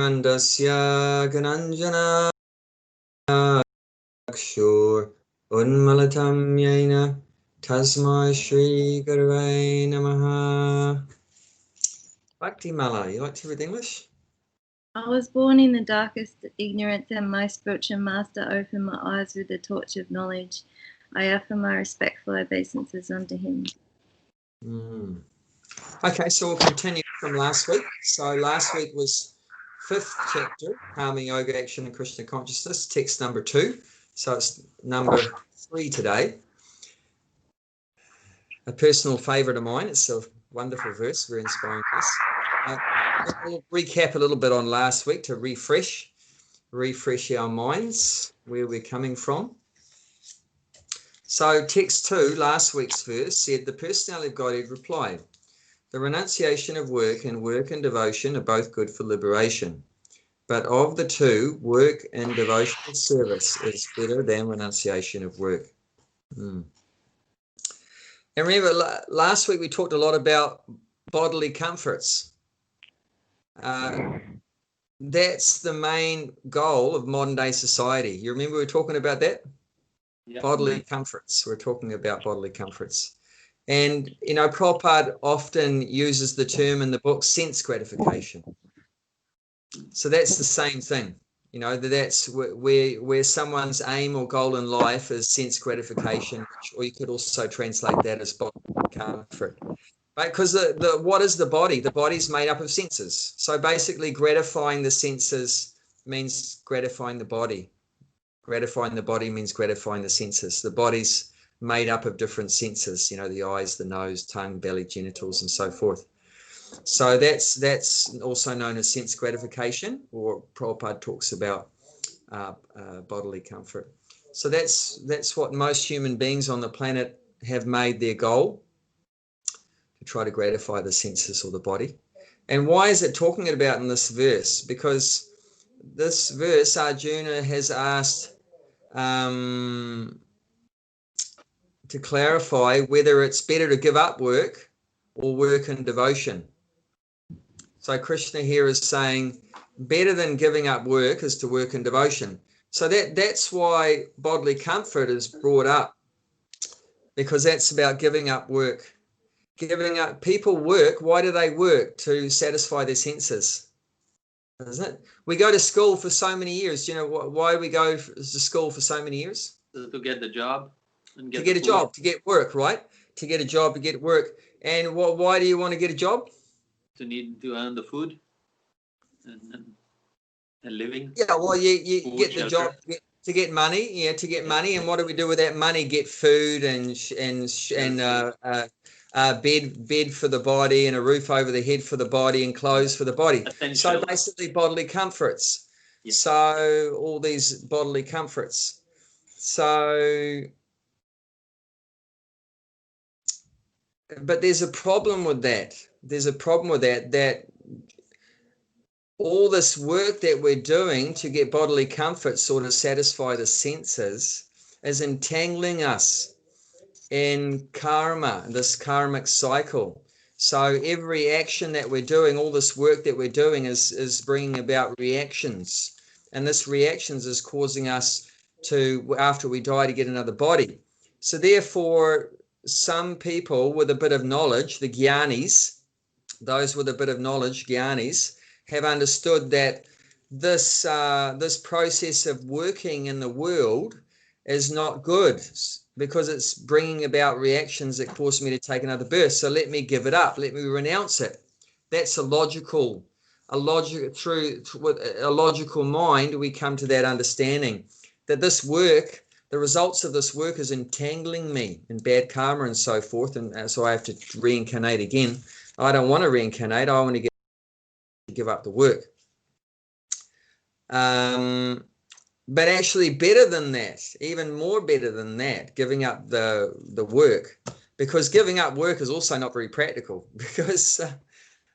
Andasya Gananjana Akshur Unmalatam Yaina Tasma Shri Gurave Namaha. Bhakti Mala, you like to read English? I was born in the darkest ignorance, and my spiritual master opened my eyes with the torch of knowledge. I offer my respectful obeisances unto him. Okay, so we'll continue from last week. So last week was 5th chapter, Karma Yoga, Action and Krishna Consciousness, text number 2. So it's number 3 today. A personal favourite of mine. It's a wonderful verse, very inspiring verse. We'll recap a little bit on last week to refresh our minds, where we're coming from. So text 2, last week's verse, said, the personality of Godhead replied, the renunciation of work and devotion are both good for liberation. But of the two, work and devotional service is better than renunciation of work. And remember, last week we talked a lot about bodily comforts. That's the main goal of modern day society. You remember we were talking about that? Yeah. Bodily comforts. We're talking about bodily comforts. And, you know, Prabhupada often uses the term in the book sense gratification. So that's the same thing. You know, that's where someone's aim or goal in life is sense gratification, or you could also translate that as bodily comfort. Right? Because what is the body? The body's made up of senses. So basically gratifying the senses means gratifying the body. Gratifying the body means gratifying the senses. The body's made up of different senses, you know, the eyes, the nose, tongue, belly, genitals, and so forth. So that's also known as sense gratification, or Prabhupada talks about bodily comfort. So that's what most human beings on the planet have made their goal, to try to gratify the senses or the body. And why is it talking about in this verse? Because this verse, Arjuna has asked to clarify whether it's better to give up work or work in devotion. So Krishna here is saying better than giving up work is to work in devotion. So that's why bodily comfort is brought up, because that's about giving up work. Giving up, people work. Why do they work? To satisfy their senses, isn't it? We go to school for so many years. Do you know why we go to school for so many years? To get the job. And to get a job, to get work, right? To get a job, to get work. And why do you want to get a job? To need to earn the food and living. Yeah, well, you food, get the job to get money. Yeah, to get money. And what do we do with that money? Get food and bed for the body, and a roof over the head for the body, and clothes for the body. So basically bodily comforts. Yeah. So all these bodily comforts. So, but there's a problem with that. There's a problem with that all this work that we're doing to get bodily comfort, sort of satisfy the senses, is entangling us in karma, this karmic cycle. So every action that we're doing, all this work that we're doing is bringing about reactions. And this reactions is causing us to, after we die, to get another body. So therefore, some people with a bit of knowledge, the jnanis, those with a bit of knowledge, jnanis, have understood that this process of working in the world is not good, because it's bringing about reactions that cause me to take another birth. So let me give it up. Let me renounce it. That's through with a logical mind, we come to that understanding that this work, the results of this work, is entangling me in bad karma and so forth, and so I have to reincarnate again. I don't want to reincarnate. I want to give up the work. But actually better than that, even more better than that, giving up the work, because giving up work is also not very practical, because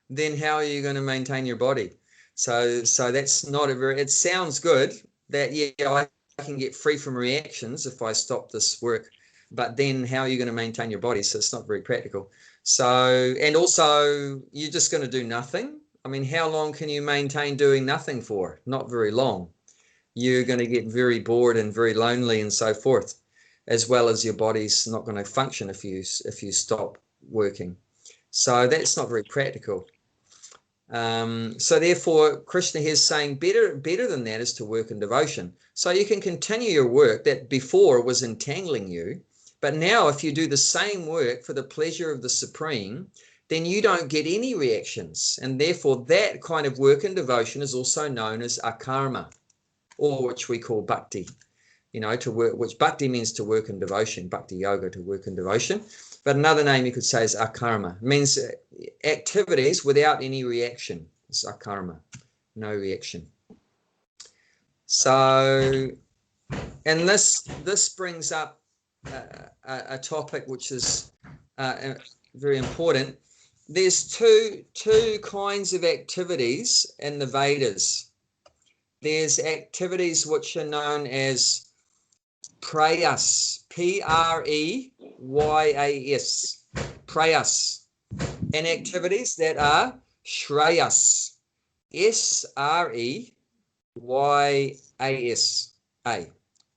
then how are you going to maintain your body? So that's not a very, it sounds good that, yeah, I can get free from reactions if I stop this work, but then how are you going to maintain your body? So it's not very practical. So, and also you're just going to do nothing. I mean, how long can you maintain doing nothing for? Not very long. You're going to get very bored and very lonely and so forth, as well as your body's not going to function if you stop working. So that's not very practical. So therefore, Krishna here is saying better than that is to work in devotion. So you can continue your work that before was entangling you, but now if you do the same work for the pleasure of the Supreme, then you don't get any reactions. And therefore, that kind of work in devotion is also known as akarma, or which we call bhakti. You know, to work, which bhakti means to work in devotion, bhakti yoga, to work in devotion. But another name you could say is akarma. It means activities without any reaction. It's akarma, no reaction. So, and this brings up a topic which is very important. There's two kinds of activities in the Vedas. There's activities which are known as prayas, P-R-E-Y-A-S, prayas, and activities that are shreyas, S-R-E-Y-A-S-A,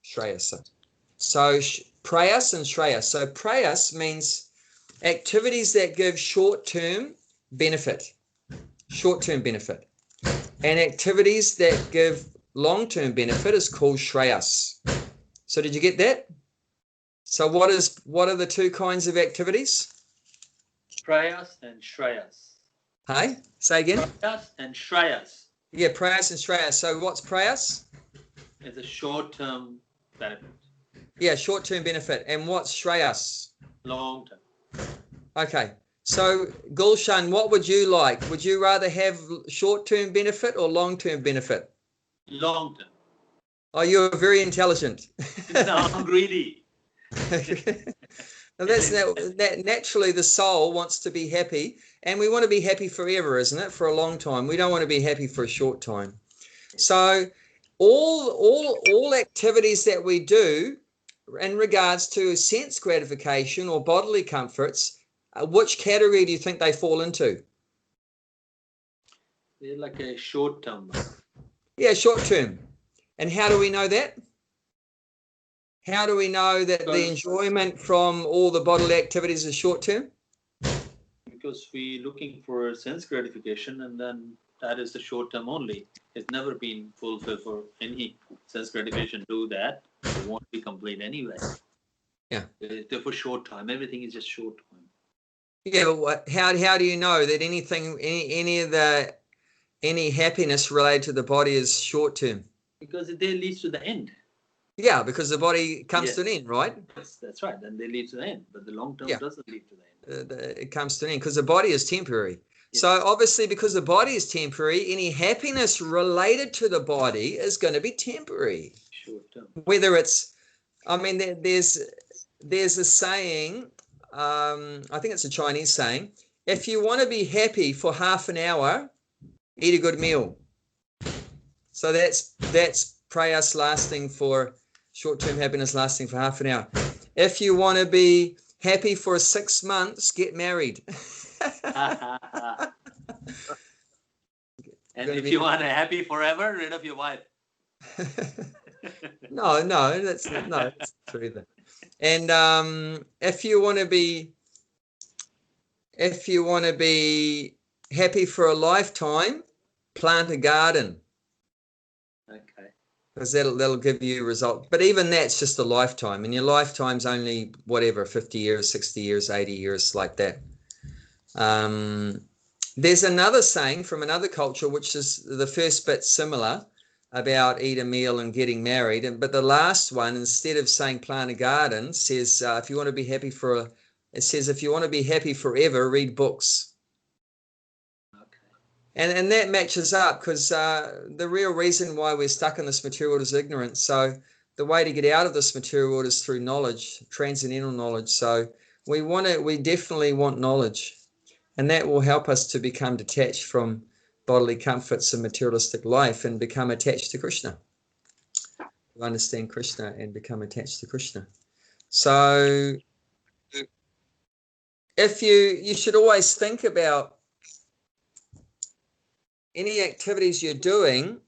shreyas. So prayas and shreyas. So prayas means activities that give short-term benefit, and activities that give long-term benefit is called shreyas. So did you get that? So what are the two kinds of activities? Prayas and Shreyas. Hey, say again. Prayas and Shreyas. Yeah, prayas and shreyas. So what's prayas? It's a short-term benefit. Yeah, short-term benefit. And what's shreyas? Long-term. Okay. So Gulshan, what would you like? Would you rather have short-term benefit or long-term benefit? Long-term. Oh, you're very intelligent. No, I'm greedy. Now that naturally the soul wants to be happy, and we want to be happy forever, isn't it? For a long time. We don't want to be happy for a short time. So all activities that we do in regards to sense gratification or bodily comforts, which category do you think they fall into? They're like a short-term. Yeah, short-term. And how do we know that? How do we know that the enjoyment from all the bodily activities is short-term? Because we're looking for sense gratification, and then that is the short-term only. It's never been fulfilled for any sense gratification. Do that, it won't be complete anyway. Yeah. They're for short time. Everything is just short time. Yeah, but how do you know that any happiness related to the body is short-term? Because they lead to the end. Yeah, because the body comes to an end, right? Yes, that's right. Then they lead to the end. But the long term doesn't lead to the end. It comes to an end because the body is temporary. Yes. So obviously, because the body is temporary, any happiness related to the body is going to be temporary. Short term. Whether it's, I mean, there's a saying, I think it's a Chinese saying, if you want to be happy for half an hour, eat a good meal. So that's prayas lasting for short-term happiness lasting for half an hour. If you want to be happy for 6 months, get married. And if you want to happy forever, rid of your wife. No, that's true either. And if you want to be happy for a lifetime, plant a garden. Okay. Because that'll give you a result. But even that's just a lifetime, and your lifetime's only whatever, 50 years, 60 years, 80 years, like that. There's another saying from another culture, which is the first bit similar, about eat a meal and getting married, but the last one, instead of saying plant a garden, says if you want to be happy forever, read books. And that matches up because the real reason why we're stuck in this material world is ignorance. So the way to get out of this material world is through knowledge, transcendental knowledge. So we definitely want knowledge, and that will help us to become detached from bodily comforts and materialistic life and become attached to Krishna. To understand Krishna and become attached to Krishna. So if you should always think about any activities you're doing,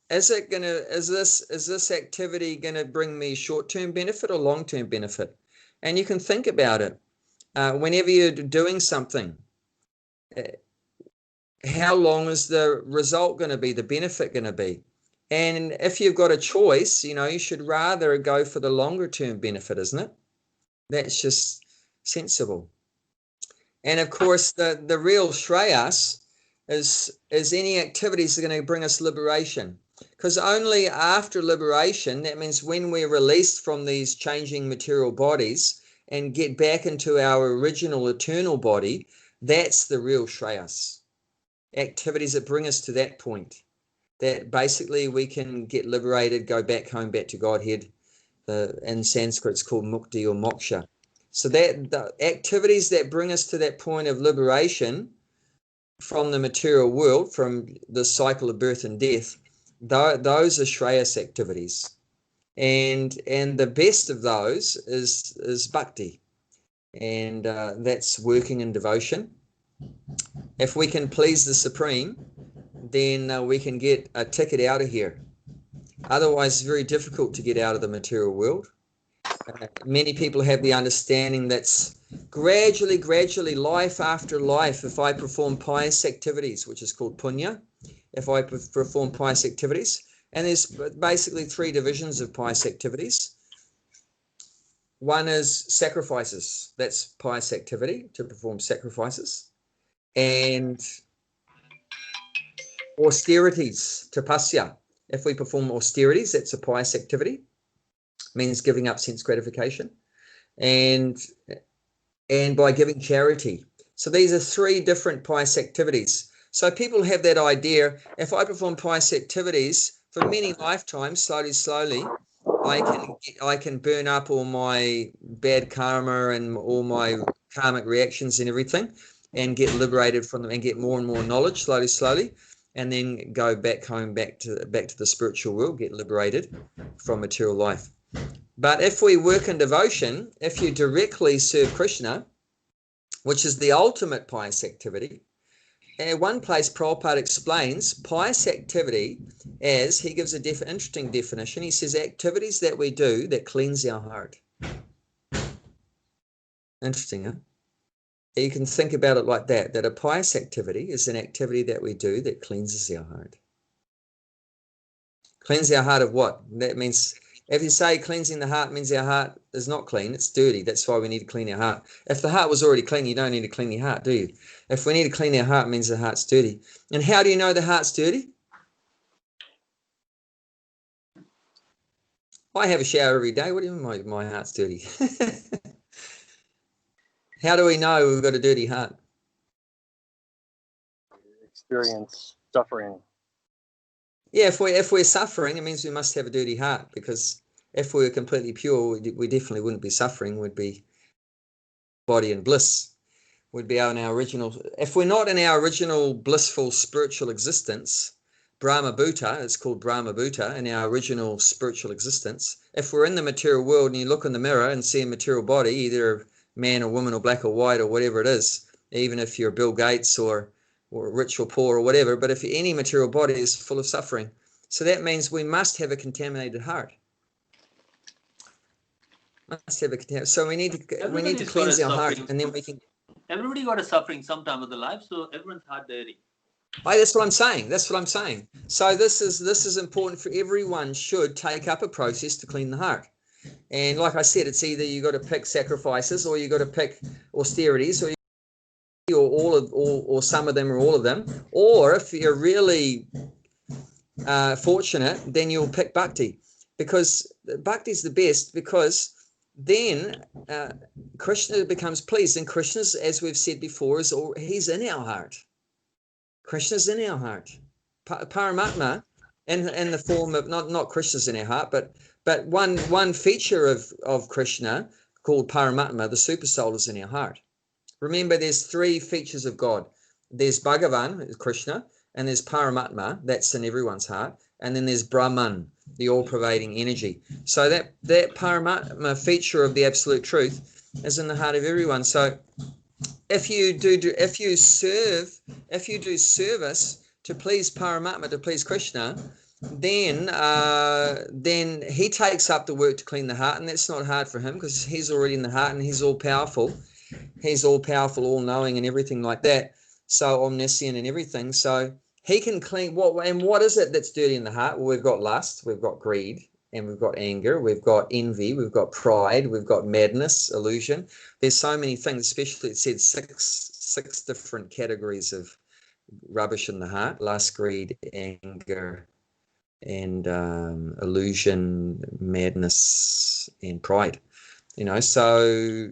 is this activity gonna bring me short-term benefit or long-term benefit? And you can think about it. Whenever you're doing something, how long is the result going to be, the benefit going to be? And if you've got a choice, you should rather go for the longer term benefit, isn't it? That's just sensible. And of course, the real Shreyas is any activities that are going to bring us liberation. Because only after liberation, that means when we're released from these changing material bodies and get back into our original eternal body, that's the real Shreyas. Activities that bring us to that point, that basically we can get liberated, go back home, back to Godhead. In Sanskrit, it's called mukti or moksha. So that the activities that bring us to that point of liberation from the material world, from the cycle of birth and death, those are Shreyas activities. And the best of those is bhakti. And that's working in devotion. If we can please the Supreme, then we can get a ticket out of here. Otherwise, it's very difficult to get out of the material world. Many people have the understanding that's gradually, life after life, if I perform pious activities, which is called punya, if I perform pious activities, and there's basically 3 divisions of pious activities. One is sacrifices. That's pious activity, to perform sacrifices. And austerities, tapasya. If we perform austerities, that's a pious activity. Means giving up sense gratification. And by giving charity. So these are 3 different pious activities. So people have that idea, if I perform pious activities for many lifetimes, slowly, I can burn up all my bad karma and all my karmic reactions and everything, and get liberated from them and get more and more knowledge slowly, and then go back home, back to the spiritual world, get liberated from material life. But if we work in devotion, if you directly serve Krishna, which is the ultimate pious activity, in one place Prabhupada explains pious activity as, he gives an interesting definition. He says activities that we do that cleanse our heart. Interesting, huh? You can think about it like that a pious activity is an activity that we do that cleanses our heart. Cleanse our heart of what? That means, if you say cleansing the heart means our heart is not clean, it's dirty. That's why we need to clean our heart. If the heart was already clean, you don't need to clean your heart, do you? If we need to clean our heart, it means the heart's dirty. And how do you know the heart's dirty? I have a shower every day. What do you mean my heart's dirty? How do we know we've got a dirty heart? Experience suffering. Yeah, if we're suffering, it means we must have a dirty heart, because if we were completely pure, we definitely wouldn't be suffering. We'd be body and bliss. We'd be in our original. If we're not in our original blissful spiritual existence, Brahma Bhuta, it's called Brahma Bhuta, in our original spiritual existence. If we're in the material world and you look in the mirror and see a material body, either man or woman or black or white or whatever it is, even if you're Bill Gates or rich or poor or whatever, but if any material body is full of suffering. So that means we must have a contaminated heart. So we need to cleanse our heart, and then we can. Everybody got a suffering sometime of the life, so everyone's heart dirty. That's what I'm saying. So this is important for everyone. Should take up a process to clean the heart. And like I said, it's either you got to pick sacrifices, or you got to pick austerities, or some of them, or all of them. Or if you're really fortunate, then you'll pick bhakti, because bhakti is the best, because then Krishna becomes pleased. And Krishna's, as we've said before, he's in our heart. Krishna's in our heart. Paramatma, in the form of not Krishna's in our heart, but one feature of Krishna called Paramatma, the super soul, is in our heart. Remember, there's 3 features of God. There's Bhagavan, Krishna, and there's Paramatma, that's in everyone's heart, and then there's Brahman, the all-pervading energy. So that Paramatma feature of the absolute truth is in the heart of everyone. So if you do service, to please Paramatma, to please Krishna, then he takes up the work to clean the heart, and that's not hard for him because he's already in the heart and he's all powerful. He's all powerful, all knowing, and everything like that. So omniscient and everything. So he can clean what is it that's dirty in the heart? Well, we've got lust, we've got greed, and we've got anger, we've got envy, we've got pride, we've got madness, illusion. There's so many things, especially it said six different categories of rubbish in the heart: lust, greed, anger, and illusion, madness, and pride. So,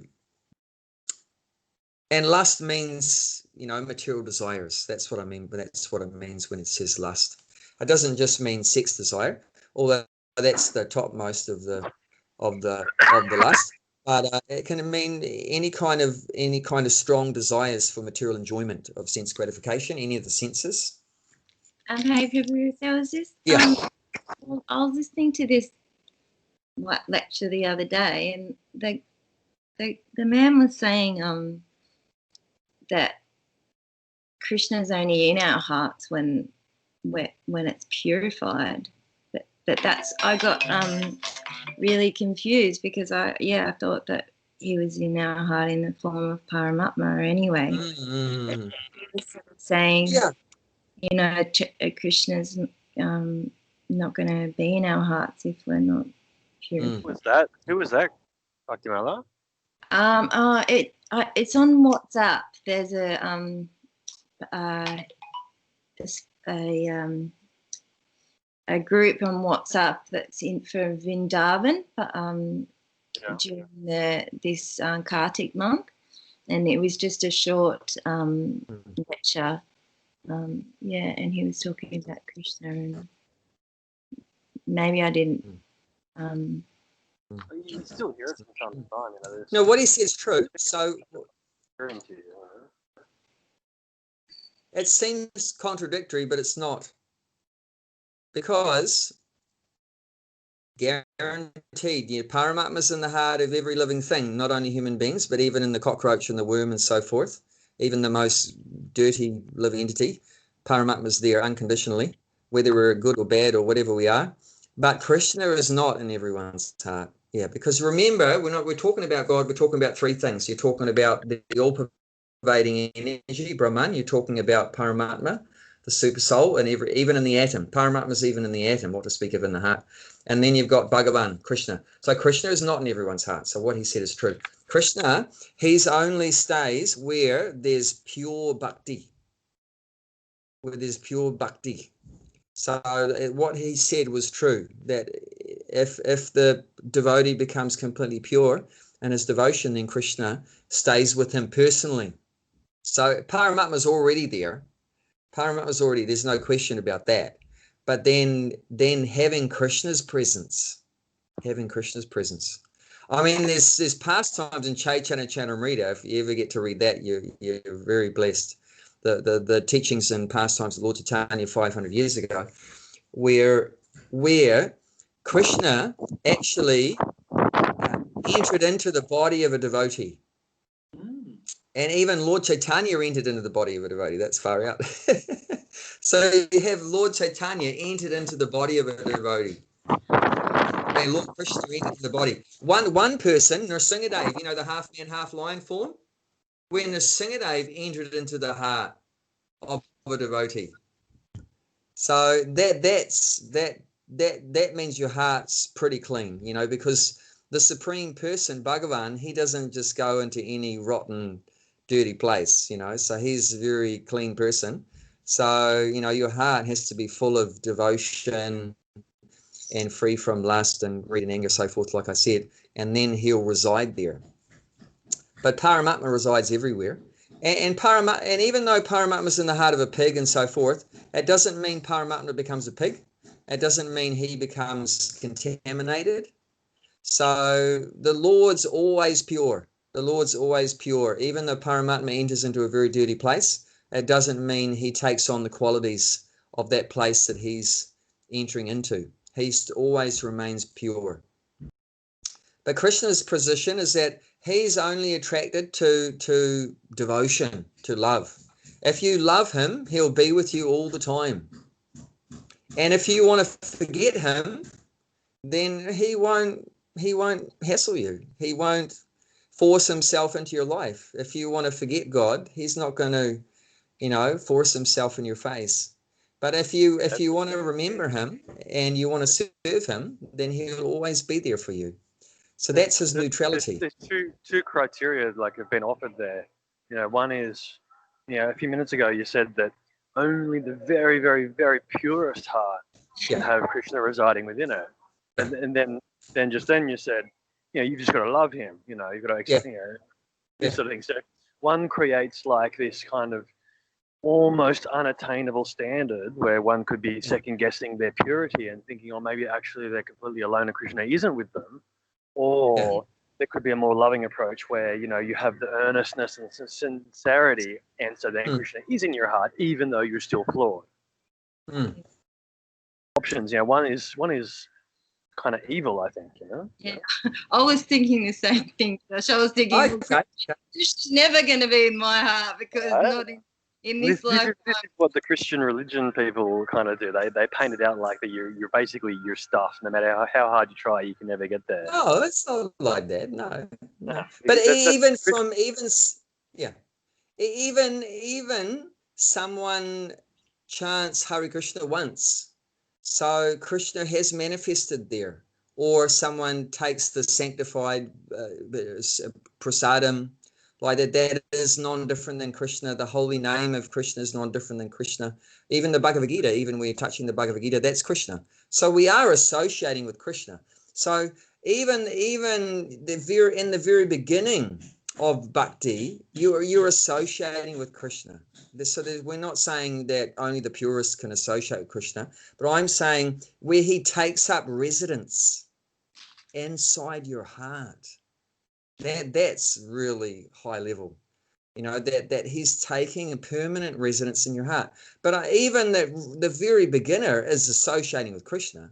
and lust means, material desires. That's what I mean, but that's what it means when it says lust. It doesn't just mean sex desire, although that's the topmost of the lust. But it can mean any kind of strong desires for material enjoyment of sense gratification, any of the senses. Hey, Prabhu, so I was just Yeah. I was listening to this lecture the other day, and the man was saying that Krishna's only in our hearts when it's purified. But I got really confused because I thought that he was in our heart in the form of Paramatma anyway. Mm-hmm. He was sort of saying, yeah, Krishna's not going to be in our hearts if we're not pure. Who was that? Bhaktimala? It's on WhatsApp. There's a group on WhatsApp that's in for Vrindavan during this Kartik month, and it was just a short lecture. And he was talking about Krishna, and maybe I didn't. You still hear it from time to time. No, what he says is true. So it seems contradictory, but it's not. Because guaranteed, Paramatma's in the heart of every living thing, not only human beings, but even in the cockroach and the worm and so forth, even the most dirty living entity, Paramatma's there unconditionally, whether we're good or bad or whatever we are. But Krishna is not in everyone's heart. Yeah, because remember, we're talking about God, we're talking about three things. You're talking about the all-pervading energy, Brahman, you're talking about Paramatma, the super soul, and even in the atom. Paramatma is even in the atom, what to speak of in the heart. And then you've got Bhagavan, Krishna. So Krishna is not in everyone's heart. So what he said is true. Krishna, he's only stays where there's pure bhakti. Where there's pure bhakti. So what he said was true, that if the devotee becomes completely pure in his devotion, then Krishna stays with him personally. So Paramatma is already there. Paramatma's already, there's no question about that. But then having Krishna's presence. I mean, there's pastimes in Chaitanya Charitamrita. If you ever get to read that, you're very blessed. The teachings and pastimes of Lord Chaitanya 500 years ago, where Krishna actually entered into the body of a devotee. And even Lord Chaitanya entered into the body of a devotee. That's far out. So you have Lord Chaitanya entered into the body of a devotee. And Lord Krishna entered into the body. One person, Nrsingadev, the half man, half lion form, when Nrsingadev entered into the heart of a devotee. So that means your heart's pretty clean, because the Supreme Person, Bhagavan, he doesn't just go into any rotten, dirty place, so he's a very clean person. So, your heart has to be full of devotion and free from lust and greed and anger, so forth, like I said, and then he'll reside there. But Paramatma resides everywhere. And even though Paramatma is in the heart of a pig and so forth, it doesn't mean Paramatma becomes a pig. It doesn't mean he becomes contaminated. So the Lord's always pure. The Lord's always pure. Even though Paramatma enters into a very dirty place, it doesn't mean he takes on the qualities of that place that he's entering into. He always remains pure. But Krishna's position is that he's only attracted to devotion, to love. If you love him, he'll be with you all the time. And if you want to forget him, then he won't hassle you. He won't force himself into your life. If you want to forget God, he's not going to, force himself in your face. But if you want to remember him and you want to serve him, then he'll always be there for you. So that's his neutrality. There's two criteria like have been offered there. One is, a few minutes ago you said that only the very, very, very purest heart can have Krishna residing within it. And then you said, you've just got to love him. You've got to accept, this sort of thing. So one creates like this kind of almost unattainable standard where one could be second guessing their purity and thinking, maybe actually they're completely alone and Krishna isn't with them. Or there could be a more loving approach where, you have the earnestness and sincerity, and so then Krishna is in your heart, even though you're still flawed. Options, one is kind of evil, I think, Yeah, I was thinking the same thing. I was thinking, this is never going to be in my heart because not in this life. This is what the Christian religion people kind of do. They paint it out like that you're basically your stuff. No matter how hard you try, you can never get there. No, it's not like that. No. But even someone chants Hare Krishna once, so Krishna has manifested there. Or someone takes the sanctified prasadam, like that is non-different than Krishna. The holy name of Krishna is non-different than Krishna. Even the Bhagavad Gita, even we're touching the Bhagavad Gita, that's Krishna. So we are associating with Krishna. So even in the very beginning of bhakti, you're associating with Krishna. So we're not saying that only the purists can associate with Krishna, but I'm saying where he takes up residence inside your heart. That's really high level, that he's taking a permanent residence in your heart. But even the very beginner is associating with Krishna.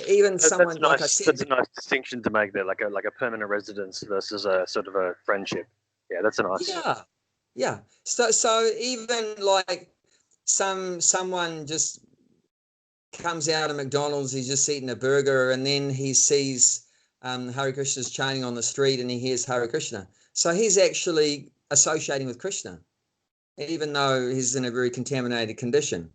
Even someone like I said, that's a nice distinction to make there, like a permanent residence versus a sort of a friendship. Yeah, that's a nice. Yeah. So even like someone just comes out of McDonald's, he's just eating a burger, and then he sees Hare Krishna's chanting on the street, and he hears Hare Krishna. So he's actually associating with Krishna, even though he's in a very contaminated condition.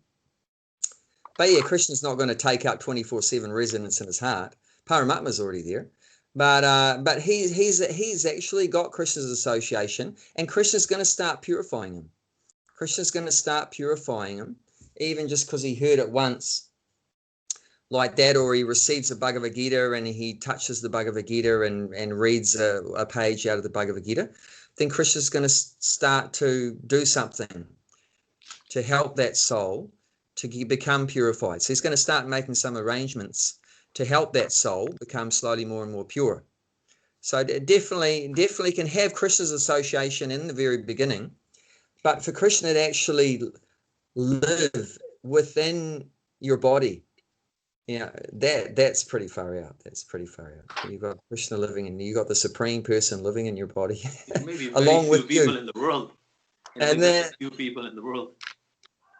But yeah, Krishna's not going to take up 24/7 residence in his heart. Paramatma's already there. But he's actually got Krishna's association, and Krishna's going to start purifying him. Krishna's going to start purifying him, even just because he heard it once like that, or he receives a Bhagavad Gita and he touches the Bhagavad Gita and reads a page out of the Bhagavad Gita. Then Krishna's going to start to do something to help that soul to become purified. So he's going to start making some arrangements to help that soul become slowly more and more pure. So definitely can have Krishna's association in the very beginning, but for Krishna to actually live within your body, that's pretty far out. That's pretty far out. You've got Krishna living in you, got the Supreme Person living in your body, Maybe along with people you. in the world. And then few people in the world.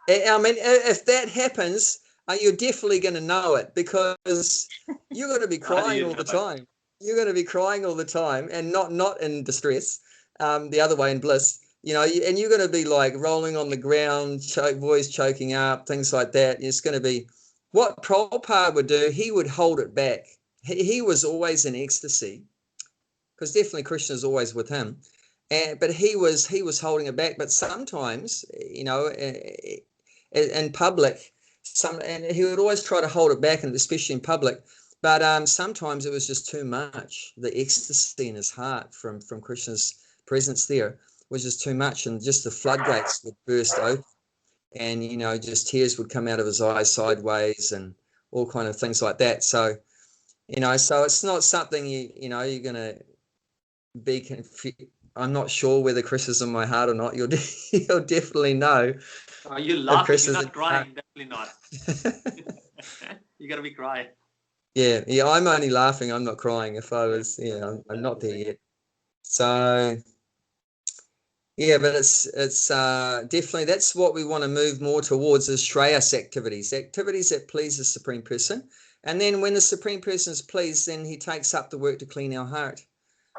I mean, if that happens, you're definitely going to know it, because you're going to be crying all the time. You're going to be crying all the time, and not in distress, the other way in bliss. And you're going to be like rolling on the ground, voice choking up, things like that. It's going to be what Prabhupada would do. He would hold it back. He was always in ecstasy, because definitely Krishna's always with him. But he was holding it back. But sometimes, in public, and he would always try to hold it back, and especially in public. But sometimes it was just too much. The ecstasy in his heart from Krishna's presence there was just too much, and just the floodgates would burst open, and just tears would come out of his eyes sideways, and all kind of things like that. So, so it's not something you're gonna be confused. I'm not sure whether Chris is in my heart or not. You'll definitely know. Are you laughing? You're not crying. Definitely not. You gotta be crying. Yeah. I'm only laughing. I'm not crying. If I was, I'm not there yet. So, Yeah, but it's definitely, that's what we want to move more towards, is Shreyas activities, activities that please the Supreme Person. And then when the Supreme Person is pleased, then he takes up the work to clean our heart.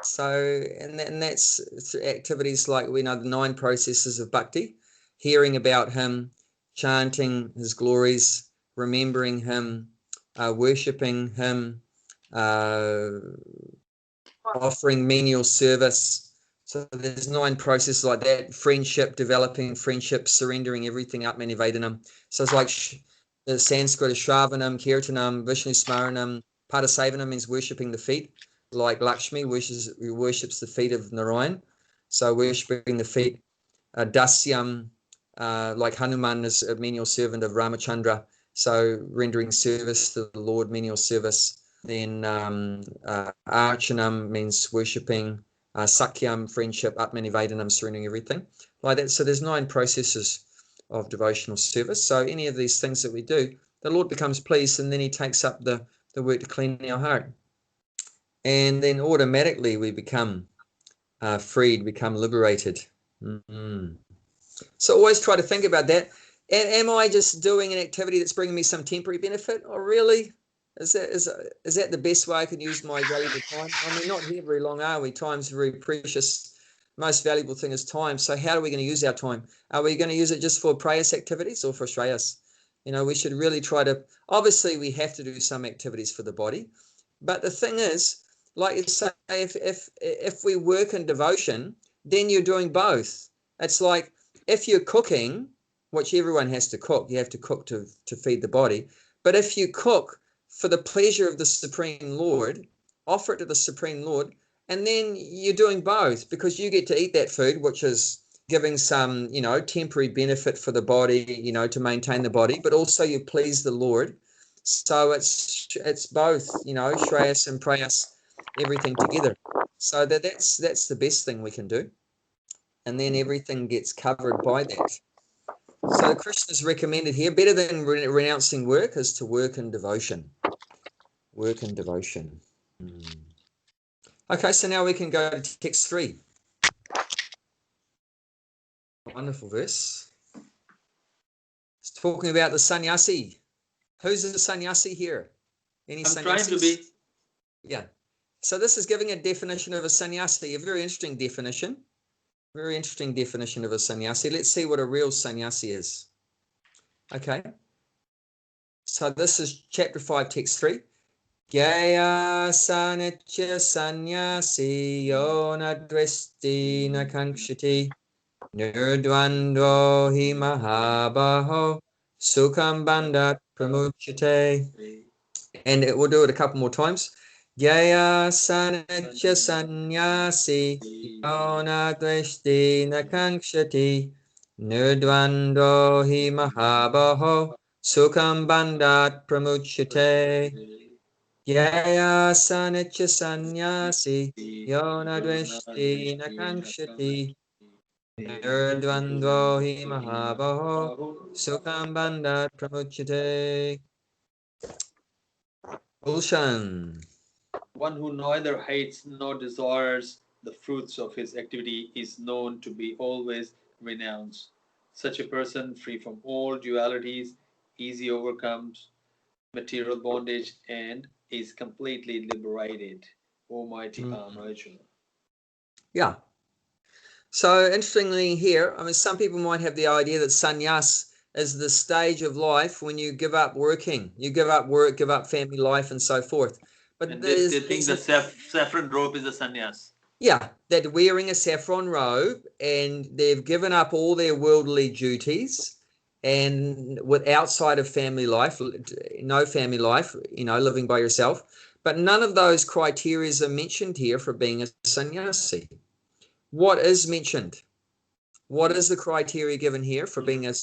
So, and that's activities like, we know, the 9 processes of bhakti, hearing about him, chanting his glories, remembering him, worshipping him, offering menial service. So there's 9 processes like that. Friendship, developing friendship, surrendering everything up, Manivedanam. So it's like the Sanskrit is Shravanam, Kirtanam, Vishnu Smaranam. Padasevanam means worshipping the feet, like Lakshmi worships the feet of Narayan. So worshipping the feet. Dasyam, like Hanuman is a menial servant of Ramachandra. So rendering service to the Lord, menial service. Then Archanam means worshipping, Sakyam, friendship, Atmanivedanam, surrendering everything, like that. So there's 9 processes of devotional service. So any of these things that we do, the Lord becomes pleased, and then he takes up the work to clean our heart. And then automatically we become freed, become liberated. Mm-hmm. So always try to think about that. Am I just doing an activity that's bringing me some temporary benefit? Or really, is that the best way I can use my valuable time? I mean, not here very long, are we? Time's very precious. Most valuable thing is time. So how are we going to use our time? Are we going to use it just for prayas activities or for shreyas? You know, we should really try to, obviously we have to do some activities for the body. But the thing is, like you say, if we work in devotion, then you're doing both. It's like, if you're cooking, which everyone has to cook, you have to cook to feed the body. But if you cook for the pleasure of the Supreme Lord, offer it to the Supreme Lord, and then you're doing both, because you get to eat that food, which is giving some, temporary benefit for the body, to maintain the body, but also you please the Lord. So it's both, Shreyas and Prayas, everything together. So that's the best thing we can do. And then everything gets covered by that. So Krishna's recommended here, better than renouncing work is to work in devotion. Work in devotion. Okay, so now we can go to text 3. Wonderful verse. It's talking about the sannyasi. Who's the sannyasi here? Any sannyasis? I'm trying to be. Yeah. So this is giving a definition of a sannyasi, a very interesting definition. Very interesting definition of a sannyasi. Let's see what a real sannyasi is. Okay. So this is chapter 5, text 3. Gyaya sanitya sannyasi yo na dvesti na kankshati nirdvando hi mahabaho sukham bandhat pramuchyate. And we'll do it a couple more times. Gyaya sanitya sannyasi yo na dvesti na kankshati nirdvando hi mahabaho sukham bandhat pramuchyate. Gyaya sanitya sannyasi yona dveshti na kankshati nirdvandvo hi mahabaho sukham bandhat pramuchyate. Ulshan. One who neither hates nor desires the fruits of his activity is known to be always renounced. Such a person, free from all dualities, easily overcomes material bondage and is completely liberated. Almighty Arjuna. Yeah. So interestingly here, I mean, some people might have the idea that sannyas is the stage of life when you give up working, you give up work, give up family life, and so forth. But and they think the saffron robe is a sannyas. Yeah, they're wearing a saffron robe and they've given up all their worldly duties, and with outside of family life, no family life, living by yourself. But none of those criteria are mentioned here for being a sannyasi. What is mentioned? What is the criteria given here for being a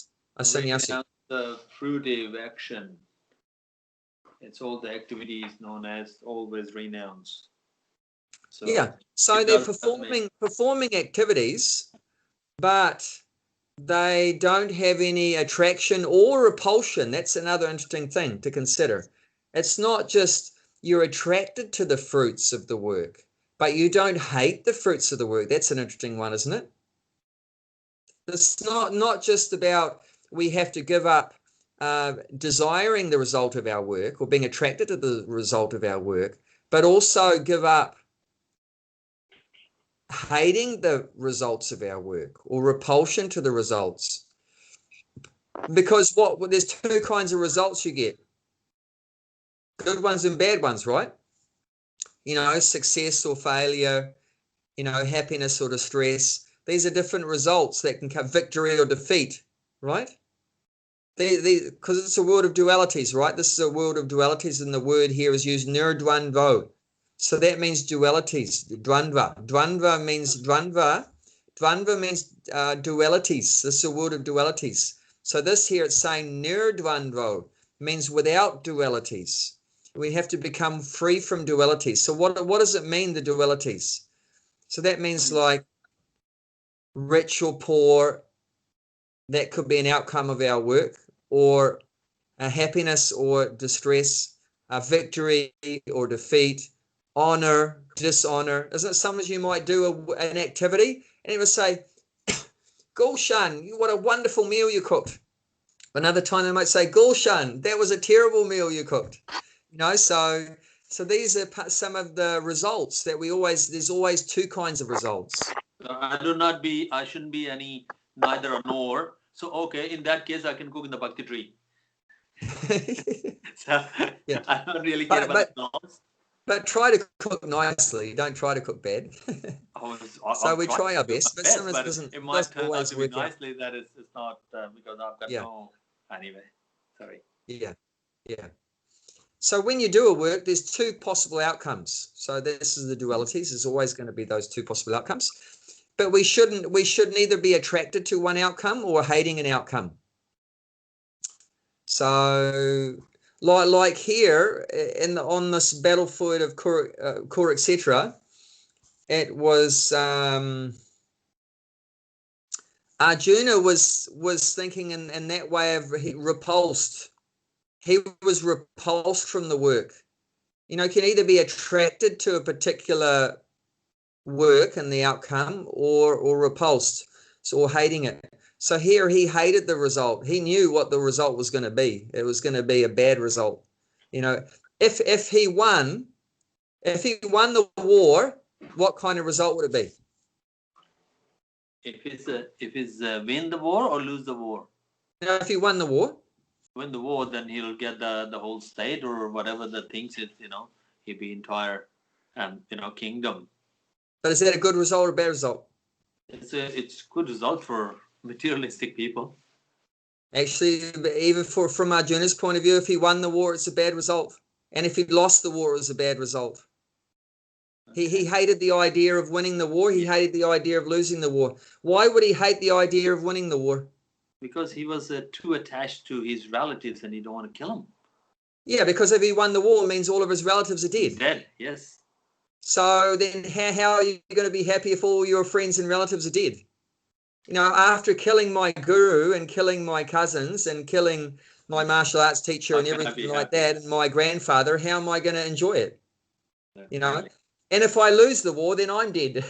sannyasi? The fruitive action. It's all the activities known as always renounce. So yeah, so they're performing activities, but they don't have any attraction or repulsion. That's another interesting thing to consider. It's not just you're attracted to the fruits of the work, but you don't hate the fruits of the work. That's an interesting one, isn't it? It's not just about we have to give up desiring the result of our work or being attracted to the result of our work, but also give up hating the results of our work or repulsion to the results. Because there's two kinds of results you get. Good ones and bad ones, right? You know, success or failure, you know, happiness or distress. These are different results that can come, victory or defeat, right? Because it's a world of dualities, right? This is a world of dualities, and the word here is used nirdvandvo. So that means dualities, dvandva. Dvandva means dvandva. Dvandva means dualities. This is a world of dualities. So this here, it's saying nirdvandvo, means without dualities. We have to become free from dualities. So what does it mean, the dualities? So that means like rich or poor. That could be an outcome of our work, or a happiness or distress, a victory or defeat, honor, dishonor. Isn't it sometimes you might do an activity and it would say, Gulshan, what a wonderful meal you cooked. Another time they might say, Gulshan, that was a terrible meal you cooked. You know, so these are some of the results that there's always two kinds of results. I shouldn't be any neither or nor. So, okay, in that case, I can cook in the bhakti tree. So, yeah. I don't really care about applause. But try to cook nicely. Don't try to cook bad. So we try our best, but sometimes it doesn't always work nicely. That it's not because I've got no anyway. Sorry. Yeah. So when you do a work, there's two possible outcomes. So this is the dualities. There's always going to be those two possible outcomes. But we shouldn't either be attracted to one outcome or hating an outcome. So like here on this battlefield of Kura, etc., it was Arjuna was thinking in that way of repulsed. He was repulsed from the work. You know, can either be attracted to a particular work and the outcome, or repulsed, or hating it. So here he hated the result. He knew what the result was going to be. It was going to be a bad result. You know, if he won the war, what kind of result would it be? If it's win the war or lose the war. You know, if he won the war. Win the war, then he'll get the whole state or whatever the things is. You know, he'll be entire kingdom. But is that a good result or a bad result? It's good result for materialistic people. Actually, even from Arjuna's point of view, if he won the war, it's a bad result. And if he lost the war, it was a bad result. Okay. He hated the idea of winning the war. He hated the idea of losing the war. Why would he hate the idea of winning the war? Because he was too attached to his relatives and he don't want to kill them. Yeah, because if he won the war, it means all of his relatives are dead. He's dead, yes. So then how are you going to be happy if all your friends and relatives are dead? You know, after killing my guru and killing my cousins and killing my martial arts teacher and everything like that, and my grandfather, how am I going to enjoy it? You know, and if I lose the war, then I'm dead.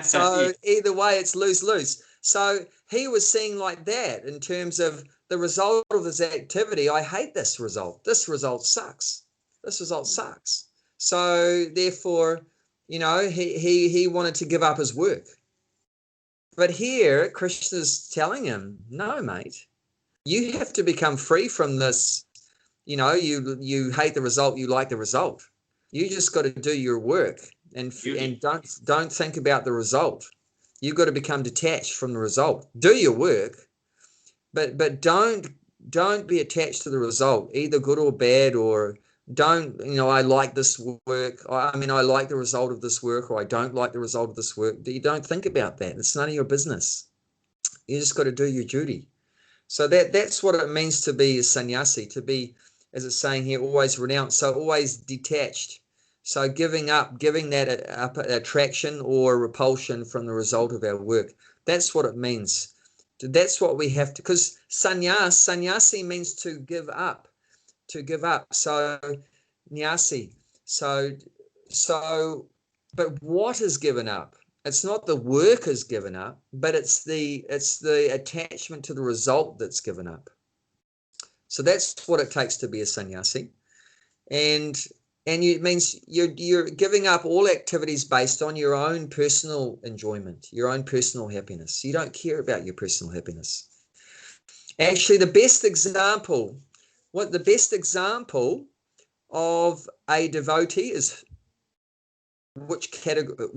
So either way, it's lose-lose. So he was seeing like that in terms of the result of this activity. I hate this result. This result sucks. This result sucks. So therefore, you know, he wanted to give up his work. But here, Krishna's telling him, no, mate, you have to become free from this. You know, you hate the result, you like the result. You just got to do your work and don't think about the result. You've got to become detached from the result. Do your work, but don't be attached to the result, either good or bad, or don't, you know, I like this work. I mean, I like the result of this work, or I don't like the result of this work. You don't think about that. It's none of your business. You just got to do your duty. So that's what it means to be a sannyasi, to be, as it's saying here, always renounced. So always detached. So giving that up attraction or repulsion from the result of our work. That's what it means. That's what we have to, because sannyasi means to give up. To give up. So nyasi. So but what is given up? It's not the work is given up, but it's the attachment to the result that's given up. So that's what it takes to be a sannyasi. And it means you're giving up all activities based on your own personal enjoyment, your own personal happiness. You don't care about your personal happiness. Actually, the best example of a devotee is which category,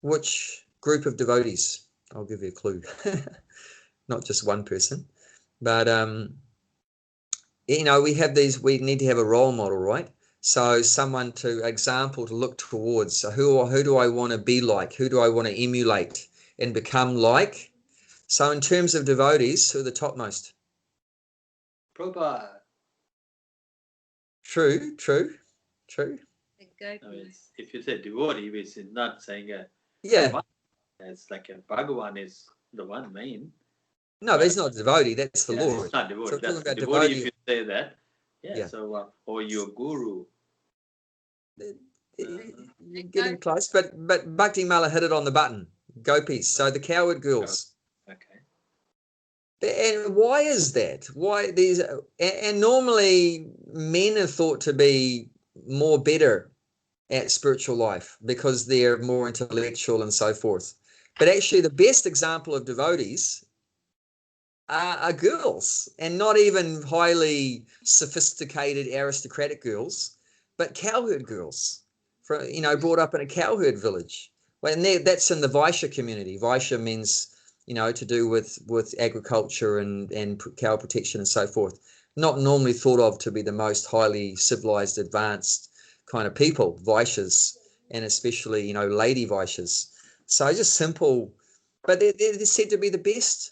which group of devotees? I'll give you a clue. Not just one person, but we need to have a role model, right? So someone example to look towards. So who do I want to be like? Who do I want to emulate and become like? So in terms of devotees, who are the topmost? Prabhupada. True. The gopis. If you say devotee, it's not saying Yeah. it's like Bhagavan is the one main. No, he's not a devotee. That's the Lord. It's not devotee. So That's about devotee if you say that. Yeah. So, or your guru. You're getting close, but Bhakti Mala hit it on the button. Gopis, so the cowherd girls. Okay. And why is that? Why these? And normally men are thought to be more better at spiritual life because they're more intellectual and so forth. But actually, the best example of devotees are girls, and not even highly sophisticated aristocratic girls, but cowherd girls, brought up in a cowherd village. Well, and that's in the Vaishya community. Vaishya means, to do with agriculture and cow protection and so forth. Not normally thought of to be the most highly civilized, advanced kind of people, Vaishyas, and especially, lady Vaishyas. So just simple, but they're said to be the best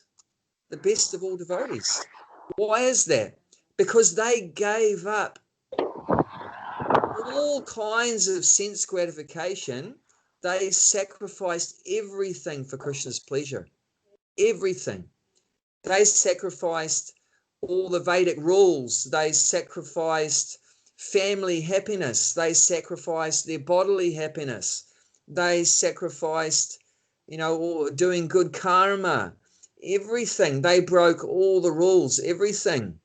of all devotees. Why is that? Because they gave up all kinds of sense gratification. They sacrificed everything for Krishna's pleasure. Everything. They sacrificed all the Vedic rules. They sacrificed family happiness. They sacrificed their bodily happiness. They sacrificed, doing good karma. Everything. They broke all the rules. Everything.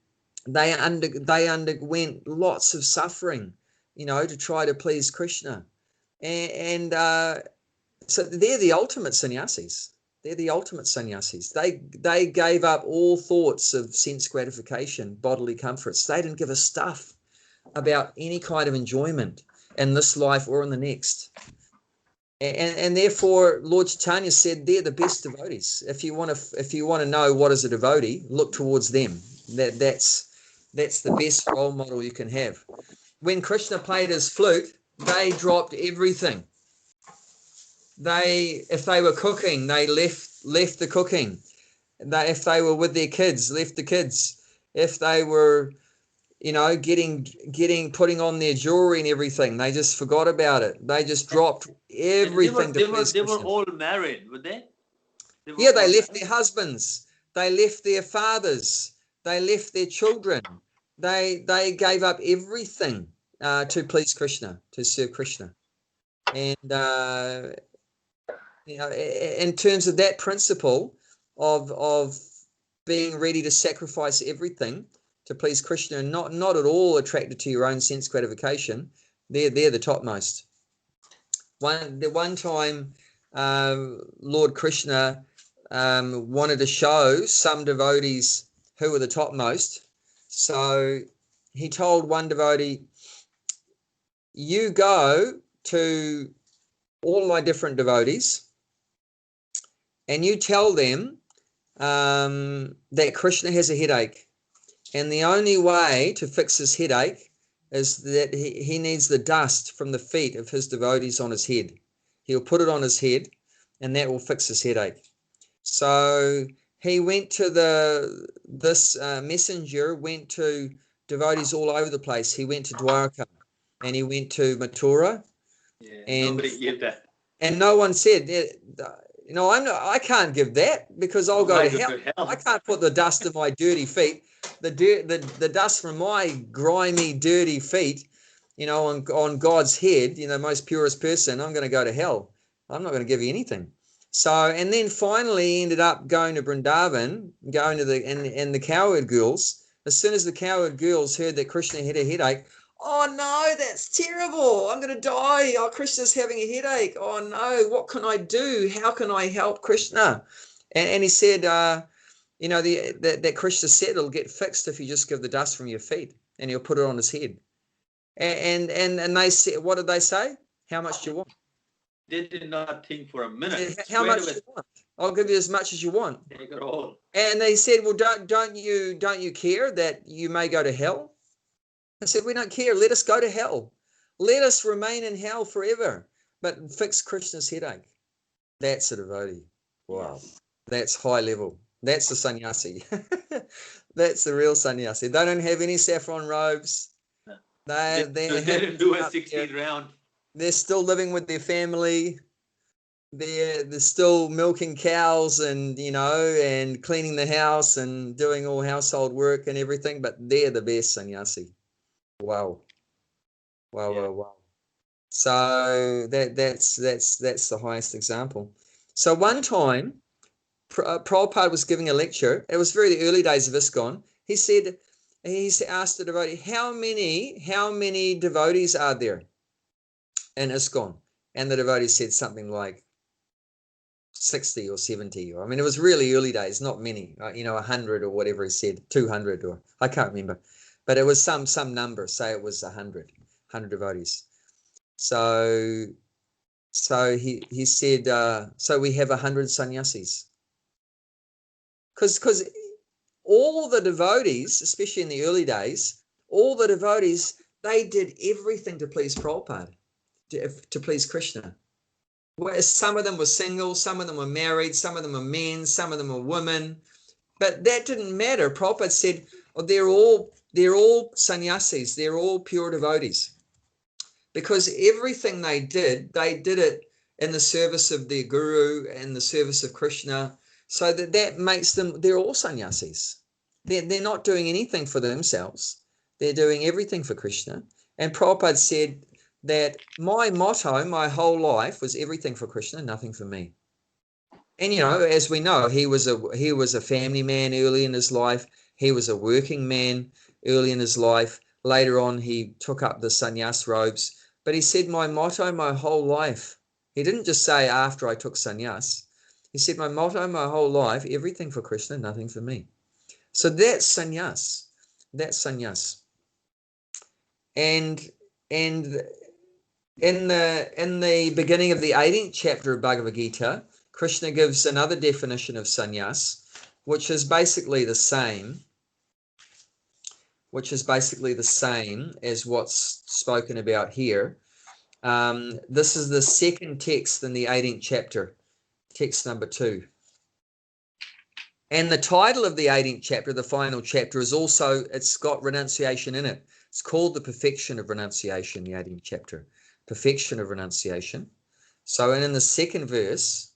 They underwent lots of suffering, to try to please Krishna. And so they're the ultimate sannyasis. They're the ultimate sannyasis. They gave up all thoughts of sense gratification, bodily comforts. They didn't give a stuff about any kind of enjoyment in this life or in the next. And therefore, Lord Chaitanya said they're the best devotees. If you want to know what is a devotee, look towards them. That's the best role model you can have. When Krishna played his flute, they dropped everything. If they were cooking, they left the cooking. If they were with their kids, left the kids. If they were, putting on their jewelry and everything, they just forgot about it. They just dropped everything. They were all married, were they? They left their husbands. They left their fathers. They left their children. They gave up everything to please Krishna, to serve Krishna. And in terms of that principle of being ready to sacrifice everything to please Krishna, and not at all attracted to your own sense gratification, they're the topmost. One time, Lord Krishna wanted to show some devotees who were the topmost. So he told one devotee, you go to all my different devotees and you tell them that Krishna has a headache, and the only way to fix his headache is that he needs the dust from the feet of his devotees on his head. He'll put it on his head and that will fix his headache. So he went to this messenger went to devotees all over the place. He went to Dwarka and he went to Mathura. Yeah, and nobody gave that. And no one said, I can't give that because I'll go to hell. I can't put the dust of my dirty feet, the dust from my grimy, dirty feet, on God's head, most purest person. I'm going to go to hell. I'm not going to give you anything. So, and then finally he ended up going to Vrindavan, going to and the cowherd girls. As soon as the cowherd girls heard that Krishna had a headache, oh no, that's terrible. I'm going to die. Oh, Krishna's having a headache. Oh no, what can I do? How can I help Krishna? And he said, you know, that Krishna said it'll get fixed if you just give the dust from your feet and he'll put it on his head. And they said, what did they say? How much do you want? They did not think for a minute. How much do you want? I'll give you as much as you want. Take it all. And they said, well, don't you care that you may go to hell? I said, we don't care. Let us go to hell. Let us remain in hell forever, but fix Krishna's headache. That's a devotee. Wow. That's high level. That's the sannyasi. That's the real sannyasi. They don't have any saffron robes. They didn't do a 16 round. They're still living with their family. They're still milking cows and, you know, and cleaning the house and doing all household work and everything, but they're the best sannyasi. Wow. Wow. So that's the highest example. So one time, Prabhupada was giving a lecture. It was very the early days of ISKCON. He asked the devotee, how many devotees are there in ISKCON? And the devotee said something like 60 or 70. Or I mean, it was really early days, not many. You know, 100 or whatever he said, 200 or I can't remember, but it was some number. Say it was 100 devotees. So he said, so we have 100 sannyasis. Because all the devotees, especially in the early days, all the devotees, they did everything to please Prabhupada, to please Krishna. Whereas some of them were single, some of them were married, some of them were men, some of them were women. But that didn't matter. Prabhupada said, oh, they're all sannyasis, they're all pure devotees. Because everything they did it in the service of their guru and the service of Krishna. So that makes them, they're all sannyasis. They're not doing anything for themselves. They're doing everything for Krishna. And Prabhupada said that my motto, my whole life was everything for Krishna, nothing for me. And, you know, as we know, he was a family man early in his life. He was a working man early in his life. Later on, he took up the sannyas robes. But he said, my motto, my whole life. He didn't just say after I took sannyas. He said, my motto, my whole life, everything for Krishna, nothing for me. So that's sannyas. That's sannyas. And in the beginning of the 18th chapter of Bhagavad Gita, Krishna gives another definition of sannyas, which is basically the same as what's spoken about here. This is the second text in the 18th chapter, text number 2. And the title of the 18th chapter, the final chapter, is also, it's got renunciation in it. It's called the perfection of renunciation, the 18th chapter, perfection of renunciation. So, and in the second verse,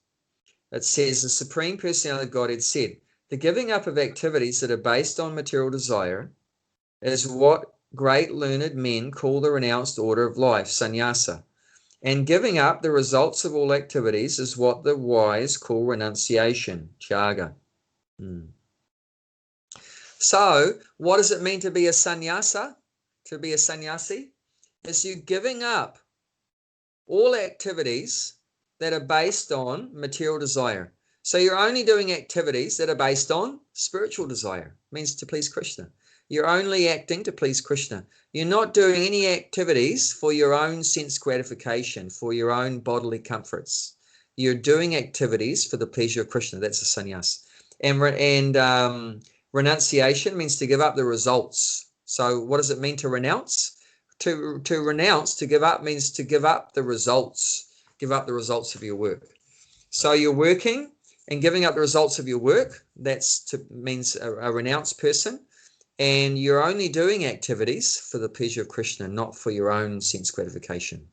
it says, the Supreme Personality of Godhead said, the giving up of activities that are based on material desire is what great learned men call the renounced order of life, sannyasa. And giving up the results of all activities is what the wise call renunciation, tyaga. So, what does it mean to be a sannyasa? To be a sannyasi? Is you giving up all activities that are based on material desire. So you're only doing activities that are based on spiritual desire. It means to please Krishna. You're only acting to please Krishna. You're not doing any activities for your own sense gratification, for your own bodily comforts. You're doing activities for the pleasure of Krishna. That's a sannyas. And renunciation means to give up the results. So what does it mean to renounce? To renounce, to give up, means to give up the results. Give up the results of your work. So you're working and giving up the results of your work. Means a renounced person. And you're only doing activities for the pleasure of Krishna, not for your own sense gratification.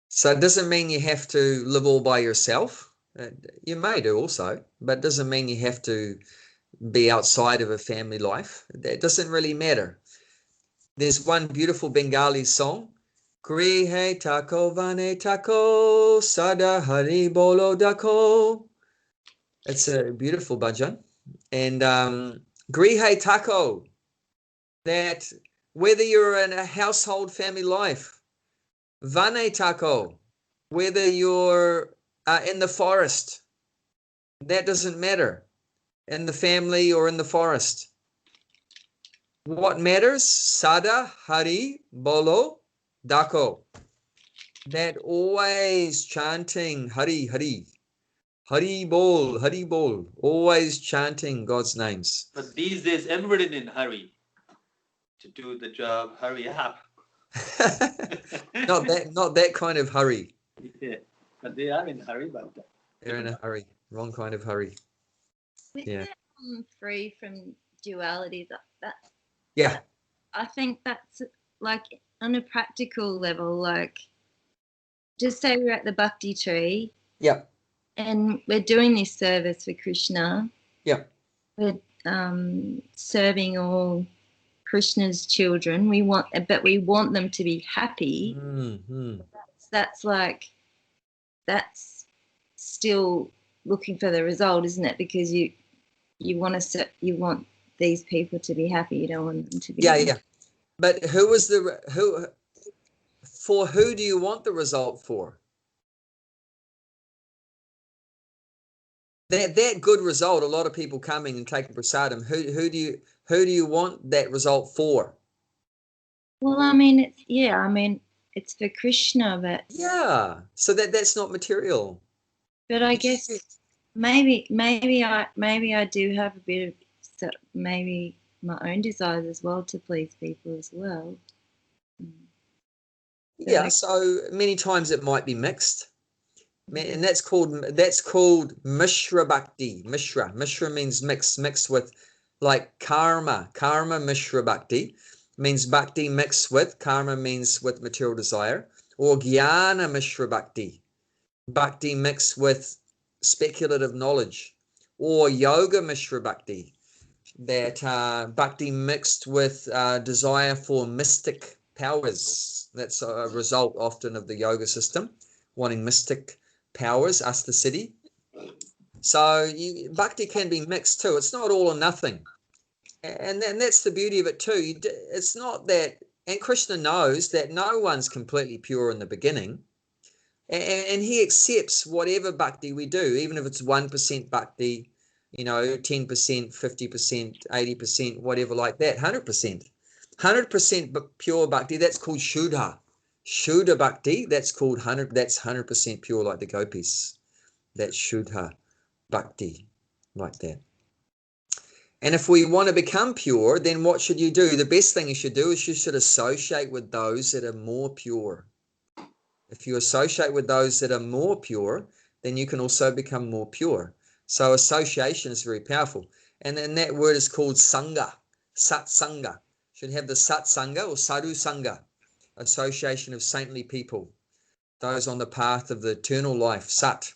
So it doesn't mean you have to live all by yourself. You may do also, but it doesn't mean you have to be outside of a family life. That doesn't really matter. There's one beautiful Bengali song Grihe tako vane tako sada hari bolo dako. It's a beautiful bhajan. And grihe tako, that whether you're in a household family life, vane tako, whether you're in the forest, that doesn't matter, in the family or in the forest. What matters? Sada hari bolo dako. That always chanting Hari Hari, Hari Bol, always chanting God's names. But these days, everybody's in hurry to do the job. Hurry up. Not that kind of hurry. Yeah, but they are in hurry, but They're in a hurry. Wrong kind of hurry. With Yeah. the, free from duality, that Yeah. I think that's like on a practical level, like just say we're at the bhakti tree. Yeah. And we're doing this service for Krishna. Yeah. We're serving all Krishna's children. But we want them to be happy. Mm-hmm. That's still looking for the result, isn't it? Because you want these people to be happy. You don't want them to be. Yeah. But who do you want the result for? That good result, a lot of people coming and taking prasadam, who do you want that result for? Well, it's for Krishna, but yeah, so that's not material. But I guess maybe I do have a bit of maybe my own desires as well to please people as well. Yeah, so many times it might be mixed. And that's called Mishra Bhakti. Mishra means mixed with, like karma Mishra Bhakti means bhakti mixed with, karma means with material desire, or Jnana Mishra Bhakti mixed with speculative knowledge, or Yoga Mishra Bhakti, that bhakti mixed with desire for mystic powers. That's a result often of the yoga system, wanting mystic powers, Asta-siddhi. So bhakti can be mixed too. It's not all or nothing. And that's the beauty of it too. It's not that, and Krishna knows that no one's completely pure in the beginning. And he accepts whatever bhakti we do, even if it's 1% bhakti, 10%, 50%, 80%, whatever like that, 100%. 100% pure bhakti, that's called Shuddha. Shuddha bhakti, that's called 100%, that's 100% pure like the gopis. That's Shuddha bhakti, like that. And if we want to become pure, then what should you do? The best thing you should do is you should associate with those that are more pure. If you associate with those that are more pure, then you can also become more pure. So association is very powerful. And then that word is called sangha, satsanga. Should have the satsanga or sadhu sangha, association of saintly people, those on the path of the eternal life, sat,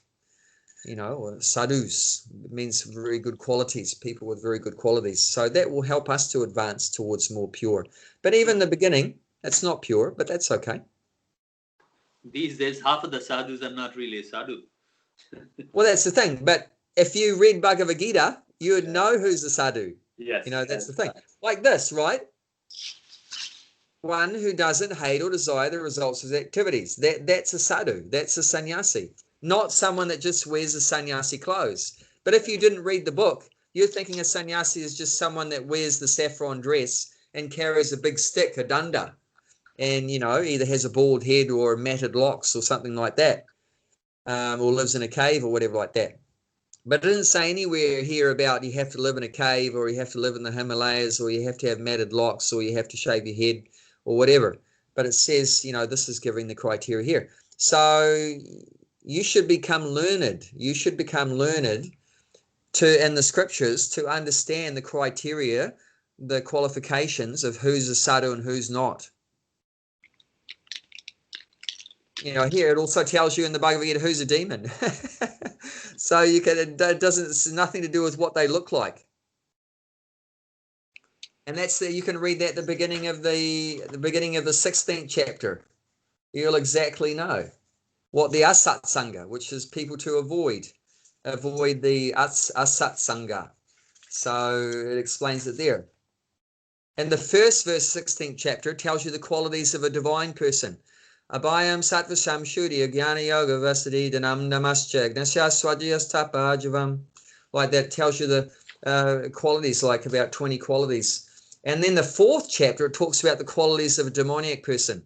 or sadhus. It means very good qualities, people with very good qualities. So that will help us to advance towards more pure. But even in the beginning, it's not pure, but that's okay. These days, half of the sadhus are not really sadhu. Well, that's the thing. But if you read Bhagavad Gita, you would know who's the sadhu. Yes. That's the thing. Like this, right? One who doesn't hate or desire the results of his activities. That's a sadhu. That's a sannyasi. Not someone that just wears the sannyasi clothes. But if you didn't read the book, you're thinking a sannyasi is just someone that wears the saffron dress and carries a big stick, a danda, and either has a bald head or matted locks or something like that, or lives in a cave or whatever like that. But it didn't say anywhere here about you have to live in a cave, or you have to live in the Himalayas, or you have to have matted locks, or you have to shave your head or whatever. But it says, this is giving the criteria here. So you should become learned. You should become learned in the scriptures to understand the criteria, the qualifications of who's a sadhu and who's not. Here it also tells you in the Bhagavad Gita who's a demon. So it's nothing to do with what they look like. And you can read that at the beginning of the 16th chapter. you'll exactly know what the asatsanga, which is people to avoid the asatsanga. So it explains it there. And the first verse, 16th chapter, tells you the qualities of a divine person. Abhayam sattvasam shurya jnana yoga vasadi danam namascha gnasya swadhyas tapajavam. Like that tells you the qualities, like about 20 qualities. And then the fourth chapter, it talks about the qualities of a demoniac person.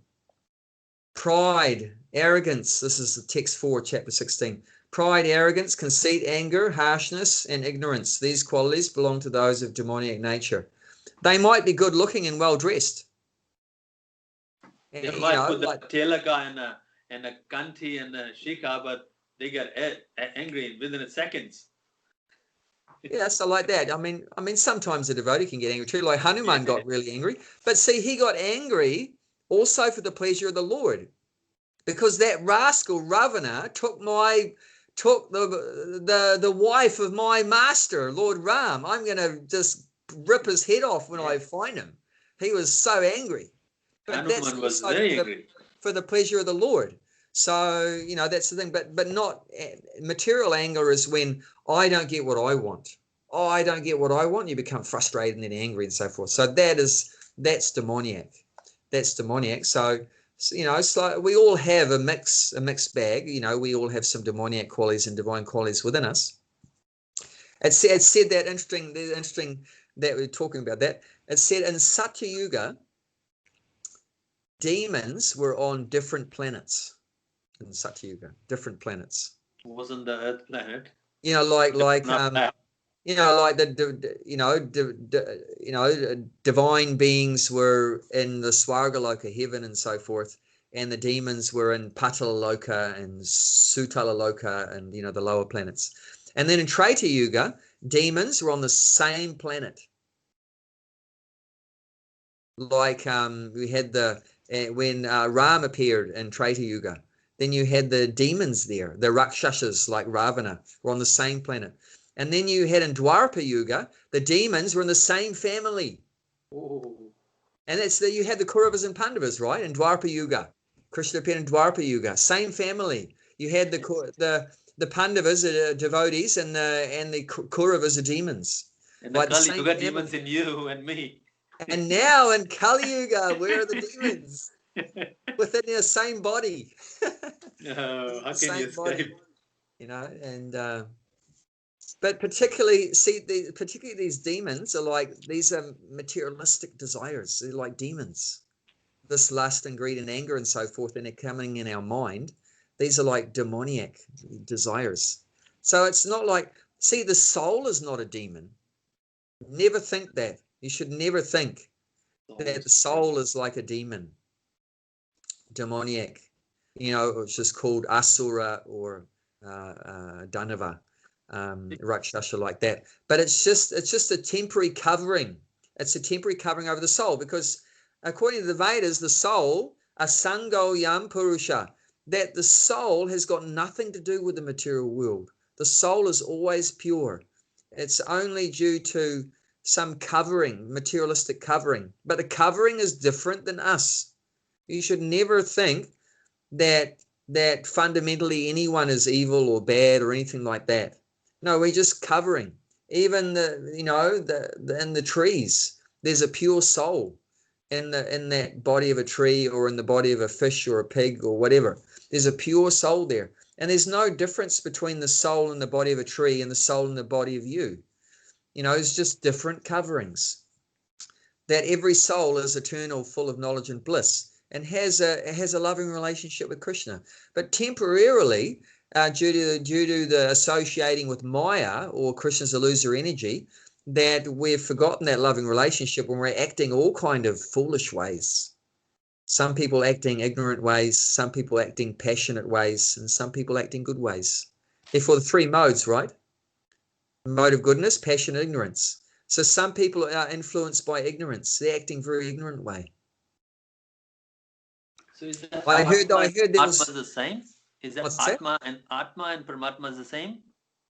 Pride, arrogance. This is the text 4, chapter 16. Pride, arrogance, conceit, anger, harshness, and ignorance. These qualities belong to those of demoniac nature. They might be good looking and well dressed. They might put the telaka and a kanti and a shika, but they get angry within a seconds. Yeah, so like that. I mean, sometimes a devotee can get angry too. Like Hanuman got really angry, but see, he got angry also for the pleasure of the Lord, because that rascal Ravana took the wife of my master, Lord Ram. I'm going to just rip his head off when I find him. He was so angry. But Hanuman was very angry for the pleasure of the Lord. So, that's the thing. But not material anger is when I don't get what I want. Oh, I don't get what I want. You become frustrated and then angry and so forth. So that's demoniac. That's demoniac. So, it's like we all have a mixed bag. We all have some demoniac qualities and divine qualities within us. It said that interesting that we're talking about that. It said in Satya Yuga, demons were on different planets. In Satya Yuga, different planets. Wasn't the Earth planet? Divine beings were in the Svargaloka, heaven, and so forth, and the demons were in Patalaloka and Sutalaloka and the lower planets. And then in Treta Yuga, demons were on the same planet. Like we had when Ram appeared in Treta Yuga, then you had the demons there, the Rakshasas like Ravana were on the same planet. And then you had in Dwapara Yuga, the demons were in the same family. Oh. And you had the Kauravas and Pandavas, right? In Dwapara Yuga. Krishna appeared in Dwapara Yuga, same family. You had the Pandavas are devotees and the Kauravas are demons. And the Kali Yuga demons in you and me. And now in Kali Yuga, where are the demons? Within their same body. How can you escape? But particularly these demons are these are materialistic desires. They're like demons. This lust and greed and anger and so forth, and they're coming in our mind. These are like demoniac desires. So it's not the soul is not a demon. Never think that. You should never think that the soul is like a demon. Demoniac. It's just called Asura or Danava. Rakshasa, like that, but it's just a temporary covering. It's a temporary covering over the soul, because according to the Vedas, the soul, asango yam purusha, that the soul has got nothing to do with the material world. The soul is always pure. It's only due to some covering, materialistic covering, but the covering is different than us. You should never think that fundamentally anyone is evil or bad or anything like that. No, we're just covering. Even in the trees, there's a pure soul in that body of a tree or in the body of a fish or a pig or whatever. There's a pure soul there. And there's no difference between the soul in the body of a tree and the soul in the body of you. It's just different coverings. That every soul is eternal, full of knowledge and bliss, and has a loving relationship with Krishna. But temporarily, due to the associating with Maya or Krishna's illusory energy, that we've forgotten that loving relationship when we're acting all kind of foolish ways. Some people acting ignorant ways, some people acting passionate ways, and some people acting good ways. Therefore, the three modes, right? Mode of goodness, passion, and ignorance. So some people are influenced by ignorance. They're acting very ignorant way. So is that I heard there was Atma the same? Is that Atma and Paramatma is the same?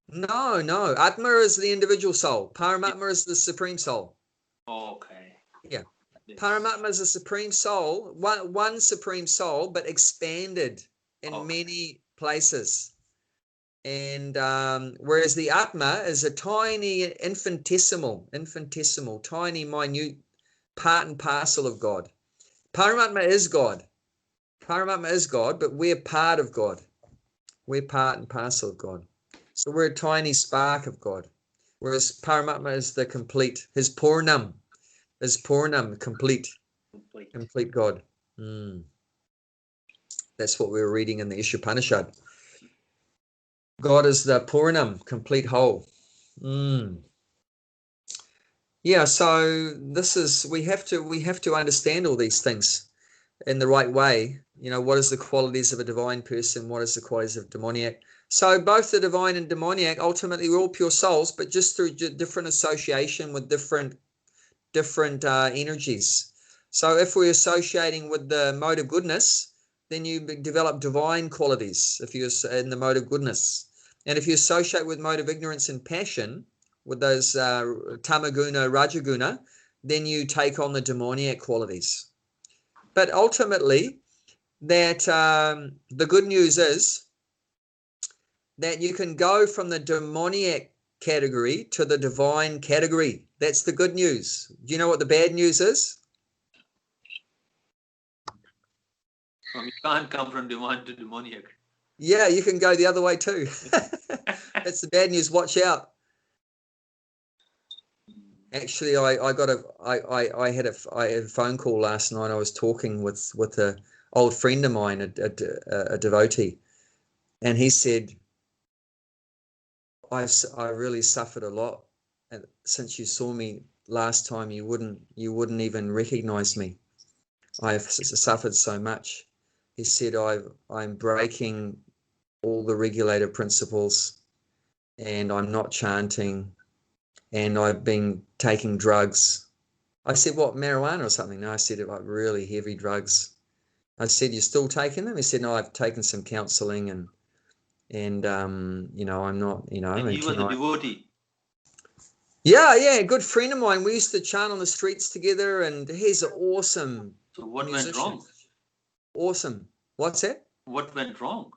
No. Atma is the individual soul. Paramatma is the supreme soul. Okay. Yeah. Yes. Paramatma is a supreme soul, one supreme soul, but expanded in Okay. many places. And whereas the Atma is a tiny, infinitesimal, tiny, minute part and parcel of God. Paramatma is God. Paramatma is God, but we're part of God. We're part and parcel of God. So we're a tiny spark of God. Whereas Paramatma is the complete, his Purnam, complete God. That's what we were reading in the Ishopanishad. God is the Purnam, complete whole. Yeah, so this is, we have to understand all these things in the right way. You know, what is the qualities of a divine person? What is the qualities of demoniac? So both the divine and demoniac, ultimately we're all pure souls, but just through different association with different energies. So if we're associating with the mode of goodness, then you develop divine qualities if you're in the mode of goodness. And if you associate with mode of ignorance and passion, with those tamaguna, rajaguna, then you take on the demoniac qualities. But ultimately, that the good news is that you can go from the demoniac category to the divine category. That's the good news. Do you know what the bad news is? You can't come from divine to demoniac. Yeah, you can go the other way too. That's the bad news. Watch out. Actually, I had a phone call last night. I was talking with a old friend of mine, a devotee, and he said, I really suffered a lot, and since you saw me last time, you wouldn't even recognize me. I've suffered so much. He said, I'm breaking all the regulator principles, and I'm not chanting, and I've been taking drugs. I said, what, marijuana or something? No, I said, like really heavy drugs. I said, you're still taking them? He said, no, I've taken some counseling and you know, I'm not, you know. And he was a devotee. Yeah, a good friend of mine. We used to chant on the streets together, and he's an awesome So what musician. went wrong? Awesome. What's that? What went wrong?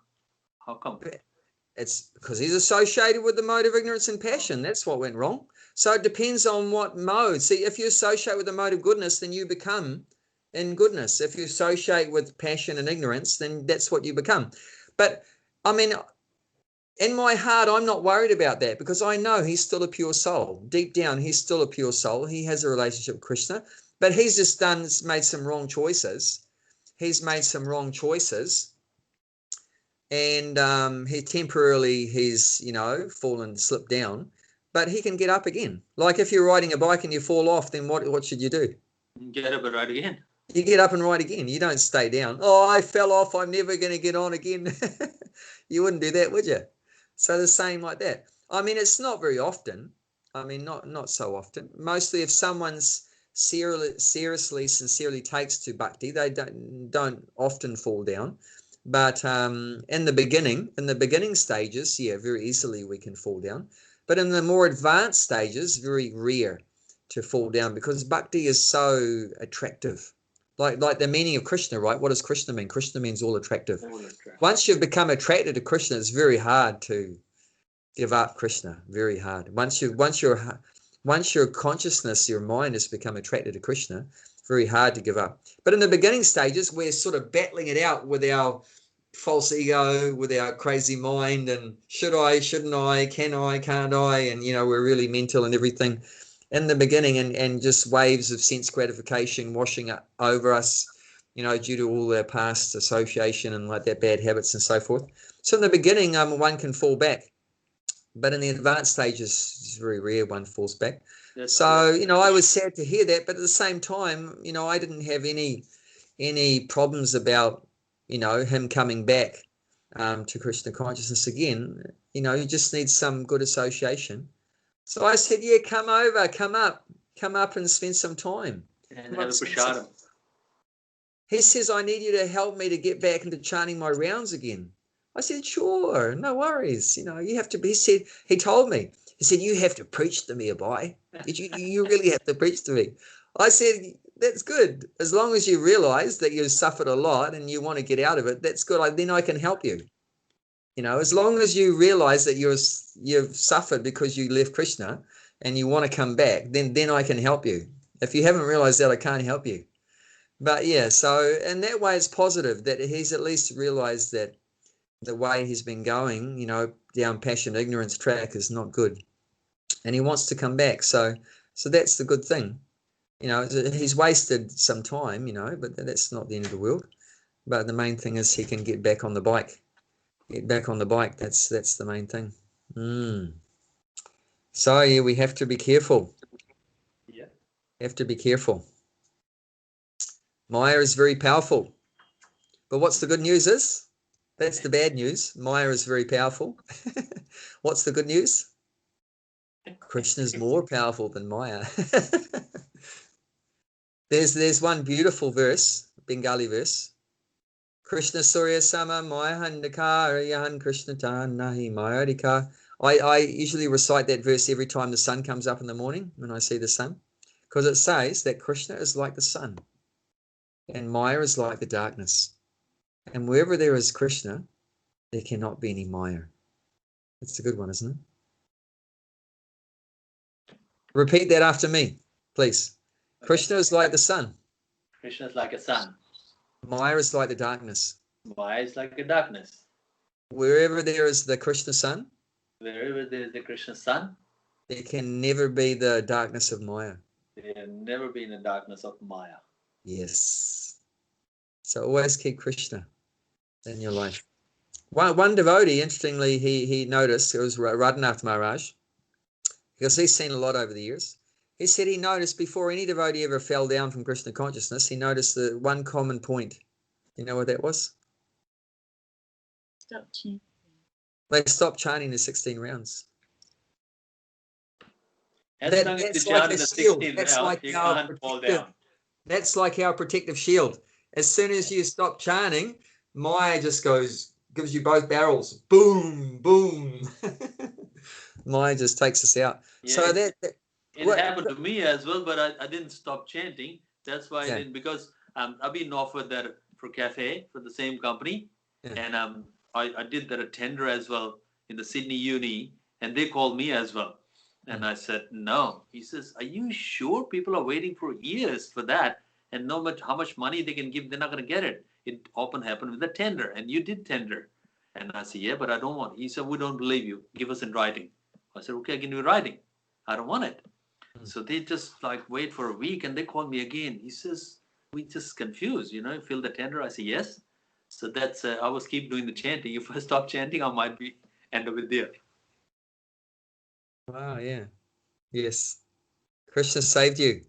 How come? It's because he's associated with the mode of ignorance and passion. That's what went wrong. So it depends on what mode. See, if you associate with the mode of goodness, then you become in goodness. If you associate with passion and ignorance, then that's what you become. But I mean, in my heart, I'm not worried about that because I know he's still a pure soul. Deep down, he's still a pure soul. He has a relationship with Krishna, but he's just made some wrong choices. He's made some wrong choices. And he's you know, slipped down, but he can get up again. Like if you're riding a bike and you fall off, then what should you do? Get up and ride again. You get up and ride again. You don't stay down. Oh, I fell off, I'm never going to get on again. You wouldn't do that, would you? So the same like that. I mean, it's not very often. I mean, not so often. Mostly if someone's sincerely takes to bhakti, they don't often fall down. But in the beginning stages, yeah, very easily we can fall down. But in the more advanced stages, very rare to fall down because bhakti is so attractive. Like the meaning of Krishna, right? What does Krishna mean? Krishna means all attractive. Once you've become attracted to Krishna, it's very hard to give up Krishna. Very hard. Once your consciousness, your mind has become attracted to Krishna, very hard to give up. But in the beginning stages, we're sort of battling it out with our false ego, with our crazy mind, and should I, shouldn't I, can I, can't I, and you know, we're really mental and everything in the beginning, and just waves of sense gratification washing up over us, you know, due to all their past association and like that bad habits and so forth. So in the beginning, one can fall back, but in the advanced stages, it's very rare one falls back. So, you know, I was sad to hear that, but at the same time, you know, I didn't have any problems about, you know, him coming back to Krishna consciousness again. You know, he just needs some good association. So I said, yeah, come over, come up and spend some time. And have a prasadam. He says, I need you to help me to get back into chanting my rounds again. I said, sure, no worries. You know, you have to be, he told me, he said, you have to preach to me, Abai. You really have to preach to me. I said, that's good. As long as you realize that you've suffered a lot and you want to get out of it, that's good. Then I can help you. You know, as long as you realize that you've suffered because you left Krishna and you want to come back, then I can help you. If you haven't realized that, I can't help you. But yeah, so in that way, it's positive that he's at least realized that the way he's been going, you know, down passion ignorance track is not good, and he wants to come back. So that's the good thing. You know, he's wasted some time, you know, but that's not the end of the world. But the main thing is he can get back on the bike. Get back on the bike. That's the main thing. So yeah, we have to be careful. Yeah. Have to be careful. Maya is very powerful. But what's the good news is? That's the bad news. Maya is very powerful. What's the good news? Krishna is more powerful than Maya. There's one beautiful verse, Bengali verse. Krishna Surya Sama Maya Handakara Yahan Krishna Tan Nahi Mayadika. I usually recite that verse every time the sun comes up in the morning when I see the sun, because it says that Krishna is like the sun and Maya is like the darkness. And wherever there is Krishna, there cannot be any Maya. That's a good one, isn't it? Repeat that after me, please. Okay. Krishna is like the sun. Krishna is like a sun. Maya is like the darkness. Maya is like a darkness. Wherever there is the Krishna sun, wherever there is the Krishna sun, there can never be the darkness of Maya. There can never be in the darkness of Maya. Yes. So always keep Krishna in your life. One devotee, interestingly, he noticed, it was Radhanath Maharaj, because he's seen a lot over the years. He said he noticed before any devotee ever fell down from Krishna consciousness, he noticed the one common point. You know what that was? Stop chanting. They stopped chanting the 16 rounds. That's like a shield. That's like our protective. That's like our protective shield. As soon as you stop chanting, Maya just gives you both barrels. Boom, boom. Maya just takes us out. Yeah, so it happened to me as well, but I didn't stop chanting. That's why I didn't, because I've been offered that for cafe for the same company, and I did that a tender as well in the Sydney Uni, and they called me as well. And I said, no. He says, are you sure? People are waiting for years for that. And no matter how much money they can give, they're not going to get it. It often happened with the tender. And you did tender. And I said, yeah, but I don't want it. He said, we don't believe you. Give us in writing. I said, okay, I can do writing. I don't want it. So they just like wait for a week and they call me again. He says, we just confused, fill the tender. I said, yes. So that's, I was keep doing the chanting. If I stop chanting, I might be end up with there. Wow, yeah. Yes. Krishna saved you.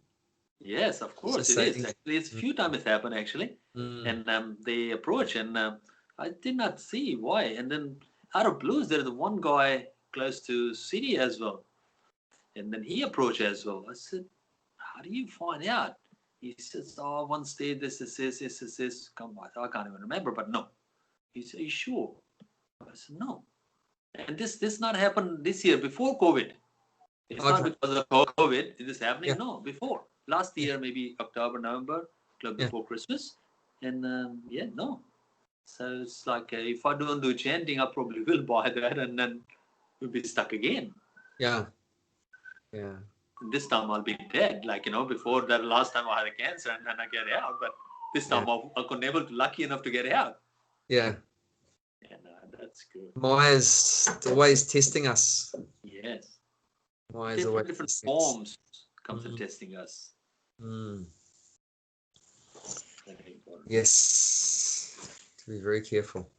Yes, of course it is. Actually, it's a few times it's happened actually. And they approach and I did not see why. And then out of blues, there is one guy close to city as well. And then he approached as well. I said, how do you find out? He says, oh, one day this is this. Come on, I can't even remember, but no. He said, are you sure? I said, no. And this not happened this year, before COVID. It's not because of COVID. It is happening, no, before. Last year, maybe October, November, before Christmas. And no. So it's like, if I don't do chanting, I probably will buy that and then we'll be stuck again. Yeah. Yeah. And this time I'll be dead. Like, before that, last time I had a cancer and then I get out. But this time I could never be lucky enough to get out. Yeah. And that's good. Maya's always testing us. Yes. Maya's different forms comes to testing us. Yes. To be very careful.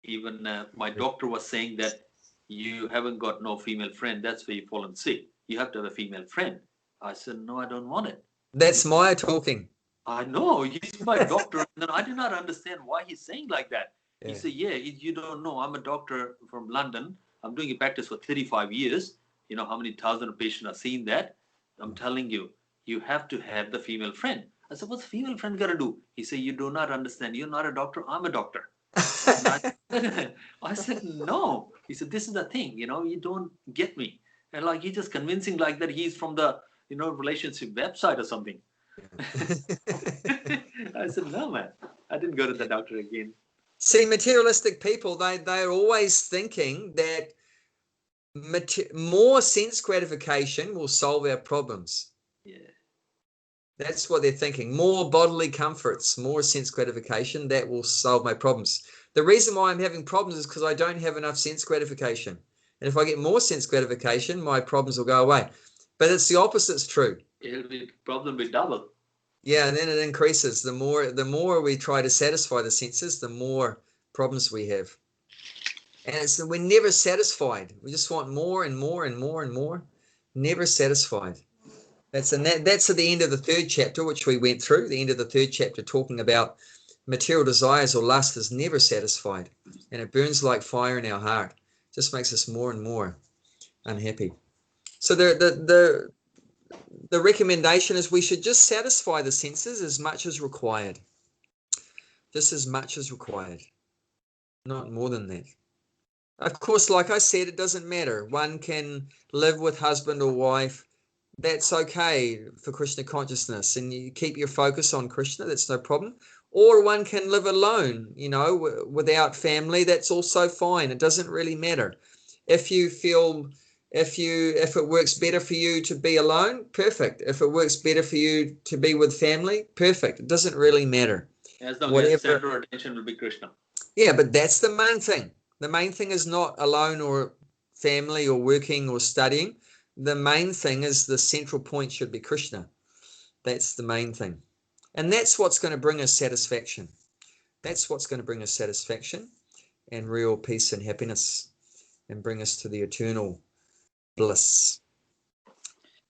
Even my doctor was saying that you haven't got no female friend. That's why you've fallen sick. You have to have a female friend. I said, no, I don't want it. That's Maya talking. I know. He's my doctor. And I do not understand why he's saying like that. Yeah. He said, yeah, you don't know. I'm a doctor from London. I'm doing a practice for 35 years. You know how many thousand of patients have seen that? I'm telling you, you have to have the female friend. I said, what's the female friend got to do? He said, you do not understand. You're not a doctor. I'm a doctor. I said, no. He said, this is the thing, you don't get me. And like, he's just convincing like that he's from the, relationship website or something. I said, no, man. I didn't go to the doctor again. See, materialistic people, they're always thinking that more sense gratification will solve our problems. Yeah. That's what they're thinking. More bodily comforts, more sense gratification, that will solve my problems. The reason why I'm having problems is because I don't have enough sense gratification. And if I get more sense gratification, my problems will go away. But it's the opposite's true. It'll be problem be double. Yeah, and then it increases. The more we try to satisfy the senses, the more problems we have. And we're never satisfied. We just want more and more and more and more. Never satisfied. That's at the end of the 3rd chapter, which we went through. The end of the 3rd chapter, talking about material desires or lust is never satisfied, and it burns like fire in our heart. Just makes us more and more unhappy. So the recommendation is we should just satisfy the senses as much as required. Just as much as required. Not more than that. Of course, like I said, it doesn't matter. One can live with husband or wife. That's okay for Krishna consciousness, and you keep your focus on Krishna. That's no problem. Or one can live alone, without family. That's also fine. It doesn't really matter. If it works better for you to be alone, perfect. If it works better for you to be with family, perfect. It doesn't really matter. As long as center of attention will be Krishna. Yeah, but that's the main thing. The main thing is not alone or family or working or studying. The main thing is the central point should be Krishna. That's the main thing. And that's what's going to bring us satisfaction. That's what's going to bring us satisfaction and real peace and happiness and bring us to the eternal bliss.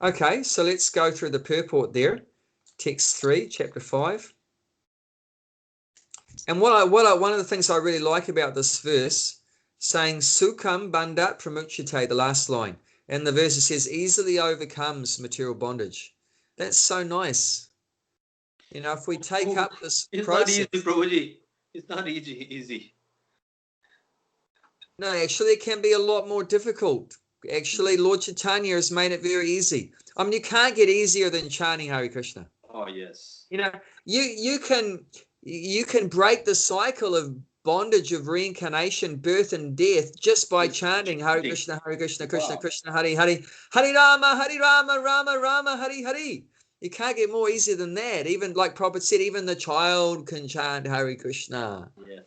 Okay, so let's go through the purport there. Text 3, chapter 5. And one of the things I really like about this verse, saying Sukham bandhat pramuchyate, the last line. And the verse says, easily overcomes material bondage. That's so nice. If we take up this process. Not easy, Prabhuji. It's not easy. No, actually, it can be a lot more difficult. Actually, Lord Chaitanya has made it very easy. I mean, you can't get easier than chanting Hare Krishna. Oh, yes. You can break the cycle of bondage of reincarnation, birth and death just by chanting Hare Krishna, Krishna Krishna, Hare Hare, Hare Rama, Rama Rama, Hare Hare. You can't get more easy than that. Even like Prabhupada said, even the child can chant Hare Krishna. Yes.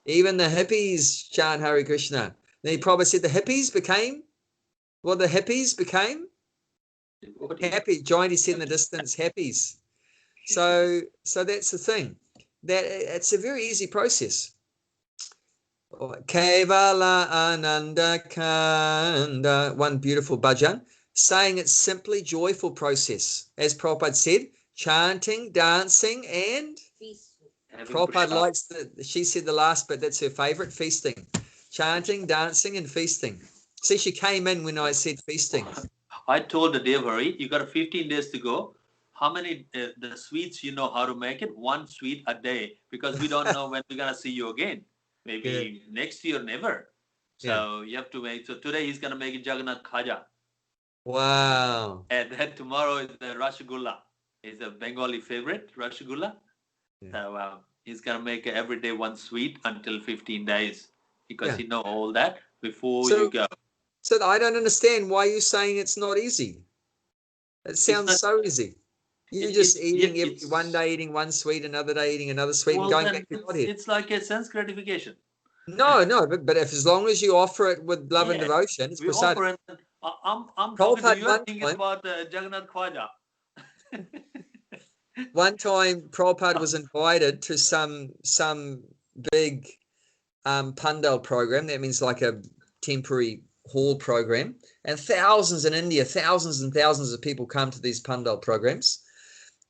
Even the hippies chant Hare Krishna. Then Prabhupada said the hippies became happy. Joined, he said in the distance, happies. So that's the thing. That it's a very easy process. Kevala Ananda Kanda, one beautiful bhajan, saying it's simply joyful process. As Prabhupada said, chanting, dancing, and Prabhupada likes she said the last bit, that's her favorite, feasting. Chanting, dancing, and feasting. See, she came in when I said feasting. I told the Devari, you got 15 days to go. How many the sweets you know how to make it? 1 sweet a day, because we don't know when we're gonna see you again. Maybe next year, never. So you have to make. So today he's gonna make it Jagannath Khaja. Wow. And then tomorrow is the Rasgulla. It's a Bengali favorite, Rasgulla. Yeah. So he's gonna make every day 1 sweet until 15 days, because he know all that before you go. So I don't understand why you're saying it's not easy. It sounds so easy. You're just eating one day eating 1 sweet, another day eating another sweet, and going back to your body. It's like a sense gratification. No, but as long as you offer it with love and devotion, it's prasad. I'm talking to you thinking about Jagannath Khwaja. One time, Prabhupada was invited to some big pandal program. That means like a temporary hall program, and thousands in India, thousands and thousands of people come to these pandal programs.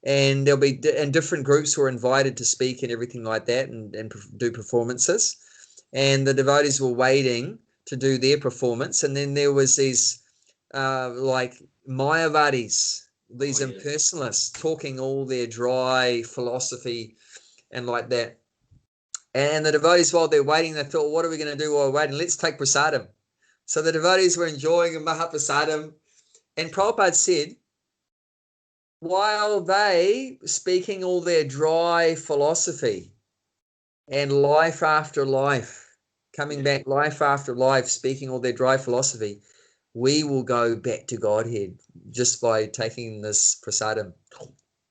And there'll be, and different groups were invited to speak and everything like that, and do performances. And the devotees were waiting to do their performance. And then there was these like Mayavadis, these impersonalists, talking all their dry philosophy and like that. And the devotees, while they're waiting, they thought, what are we going to do while we're waiting? Let's take prasadam. So the devotees were enjoying a Mahaprasadam. And Prabhupada said, while they speaking all their dry philosophy and life after life, coming back life after life, speaking all their dry philosophy, we will go back to Godhead just by taking this prasadam.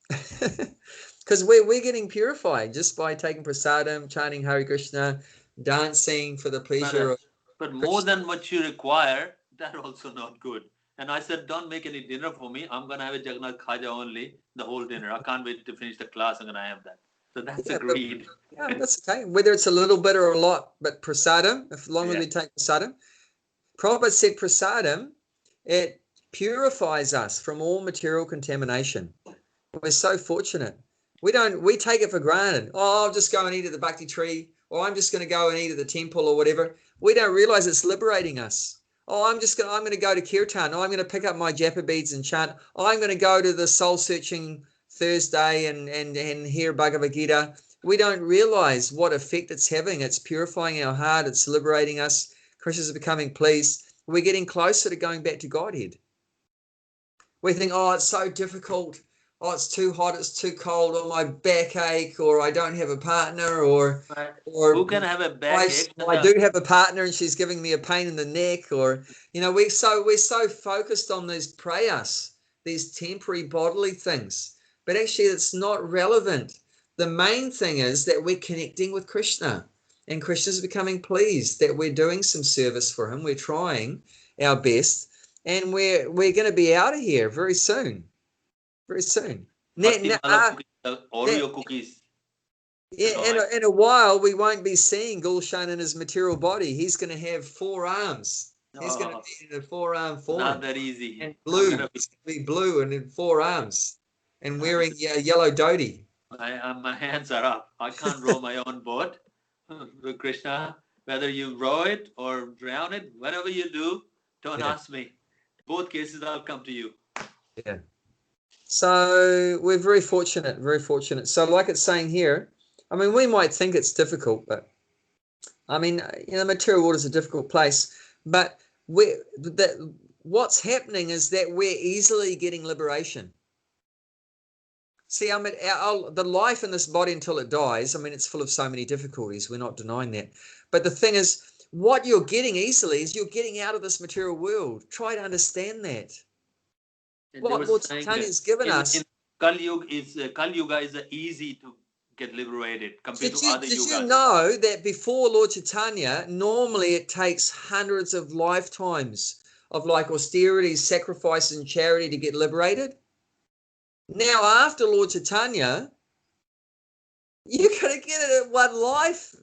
Because we're getting purified just by taking prasadam, chanting Hare Krishna, dancing for the pleasure but more than what you require, that also not good. And I said, don't make any dinner for me. I'm going to have a Jagannath Khaja only, the whole dinner. I can't wait to finish the class. I'm going to have that. So that's agreed. Yeah, that's okay. Whether it's a little bit or a lot, but prasadam, as long as we take prasadam. Prabhupada said prasadam, it purifies us from all material contamination. We're so fortunate. We take it for granted. Oh, I'll just go and eat at the bhakti tree, or I'm just going to go and eat at the temple or whatever. We don't realize it's liberating us. Oh, I'm going to go to kirtan. Oh, I'm going to pick up my japa beads and chant. Oh, I'm going to go to the soul searching Thursday and hear Bhagavad Gita. We don't realize what effect it's having. It's purifying our heart. It's liberating us. Krishna's becoming pleased. We're getting closer to going back to Godhead. We think, oh, it's so difficult. Oh, it's too hot, it's too cold, or my backache, or I don't have a partner, or who can have a backache? I do have a partner and she's giving me a pain in the neck, or we're so focused on these prayas, these temporary bodily things, but actually it's not relevant. The main thing is that we're connecting with Krishna, and Krishna's becoming pleased that we're doing some service for him. We're trying our best, and we're going to be out of here very soon. Very soon. Oreo cookies. Yeah, in a while we won't be seeing Gulshan in his material body. He's going to have 4 arms. He's going to be in a 4-arm form. Not that easy. And blue. He's going to be blue and in 4 arms and wearing yellow dhoti. My hands are up. I can't row my own boat. Krishna, whether you row it or drown it, whatever you do, don't ask me. Both cases, I'll come to you. Yeah. So we're very fortunate, very fortunate. So like it's saying here, I mean, we might think it's difficult, but I mean, the material world is a difficult place, but what's happening is that we're easily getting liberation. See, I mean, the life in this body until it dies, I mean, it's full of so many difficulties. We're not denying that. But the thing is, what you're getting easily is you're getting out of this material world. Try to understand that. What Lord Chaitanya has given us. In Kali Yuga is easy to get liberated compared to other yugas. Did you know that before Lord Chaitanya, normally it takes hundreds of lifetimes of like austerity, sacrifice, and charity to get liberated? Now, after Lord Chaitanya, you're going to get it in one life.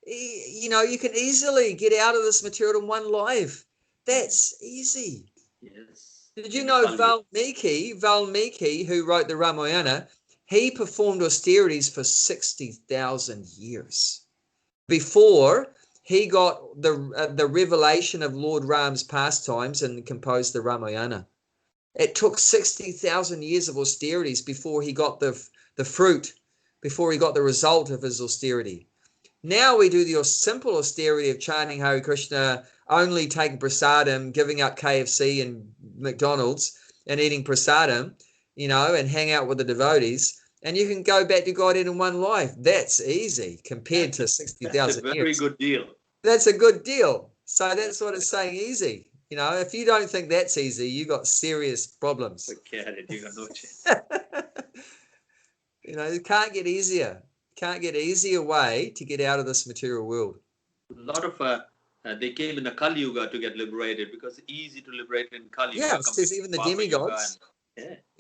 You can easily get out of this material in one life. That's easy. Yes. Did you know Valmiki, who wrote the Ramayana, he performed austerities for 60,000 years before he got the revelation of Lord Ram's pastimes and composed the Ramayana. It took 60,000 years of austerities before he got the fruit, before he got the result of his austerity. Now we do the simple austerity of chanting Hare Krishna, only taking prasadam, giving up KFC and McDonald's and eating prasadam, and hang out with the devotees. And you can go back to Godhead in one life. That's easy compared to 60,000 years. That's a very good deal. That's a good deal. So that's what it's saying, easy. If you don't think that's easy, you got serious problems. Forget it. You got no chance. It can't get easier. Can't get easier way to get out of this material world. A lot of they came in the Kali Yuga to get liberated because it's easy to liberate in Kali Yuga. Yeah, it says even the demigods.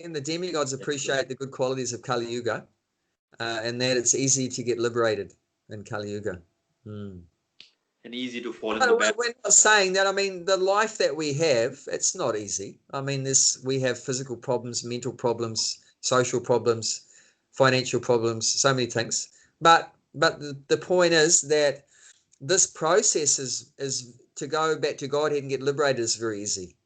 And the demigods appreciate the good qualities of Kali Yuga, and that it's easy to get liberated in Kali Yuga. And easy to fall in the bed. We're not saying that. I mean, the life that we have, it's not easy. I mean, we have physical problems, mental problems, social problems, financial problems, so many things. But the point is that this process is to go back to Godhead and get liberated is very easy.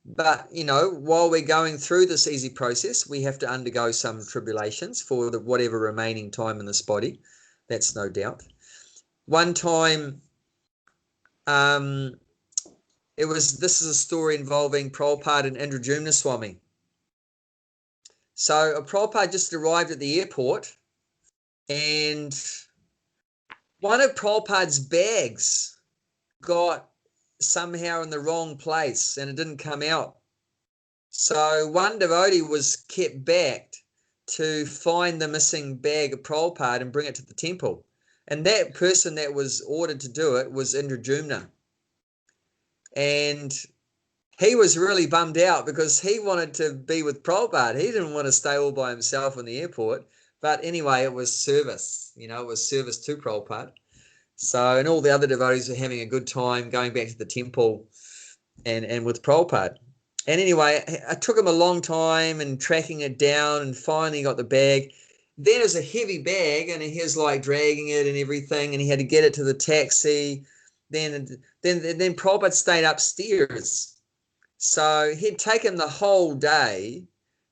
But, while we're going through this easy process, we have to undergo some tribulations for whatever remaining time in this body. That's no doubt. One time, this is a story involving Prabhupada and Indrajumna Swami. So Prabhupada just arrived at the airport, and one of Prabhupada's bags got somehow in the wrong place and it didn't come out. So one devotee was kept back to find the missing bag of Prabhupada and bring it to the temple. And that person that was ordered to do it was Indrajumna. And he was really bummed out because he wanted to be with Prabhupada. He didn't want to stay all by himself in the airport. But anyway, it was service. You know, it was service to Prabhupada. So, and all the other devotees were having a good time going back to the temple and with Prabhupada. And anyway, it took him a long time and tracking it down, and finally got the bag. Then it was a heavy bag, and he was like dragging it and everything, and he had to get it to the taxi. Then Prabhupada stayed upstairs. So he'd taken the whole day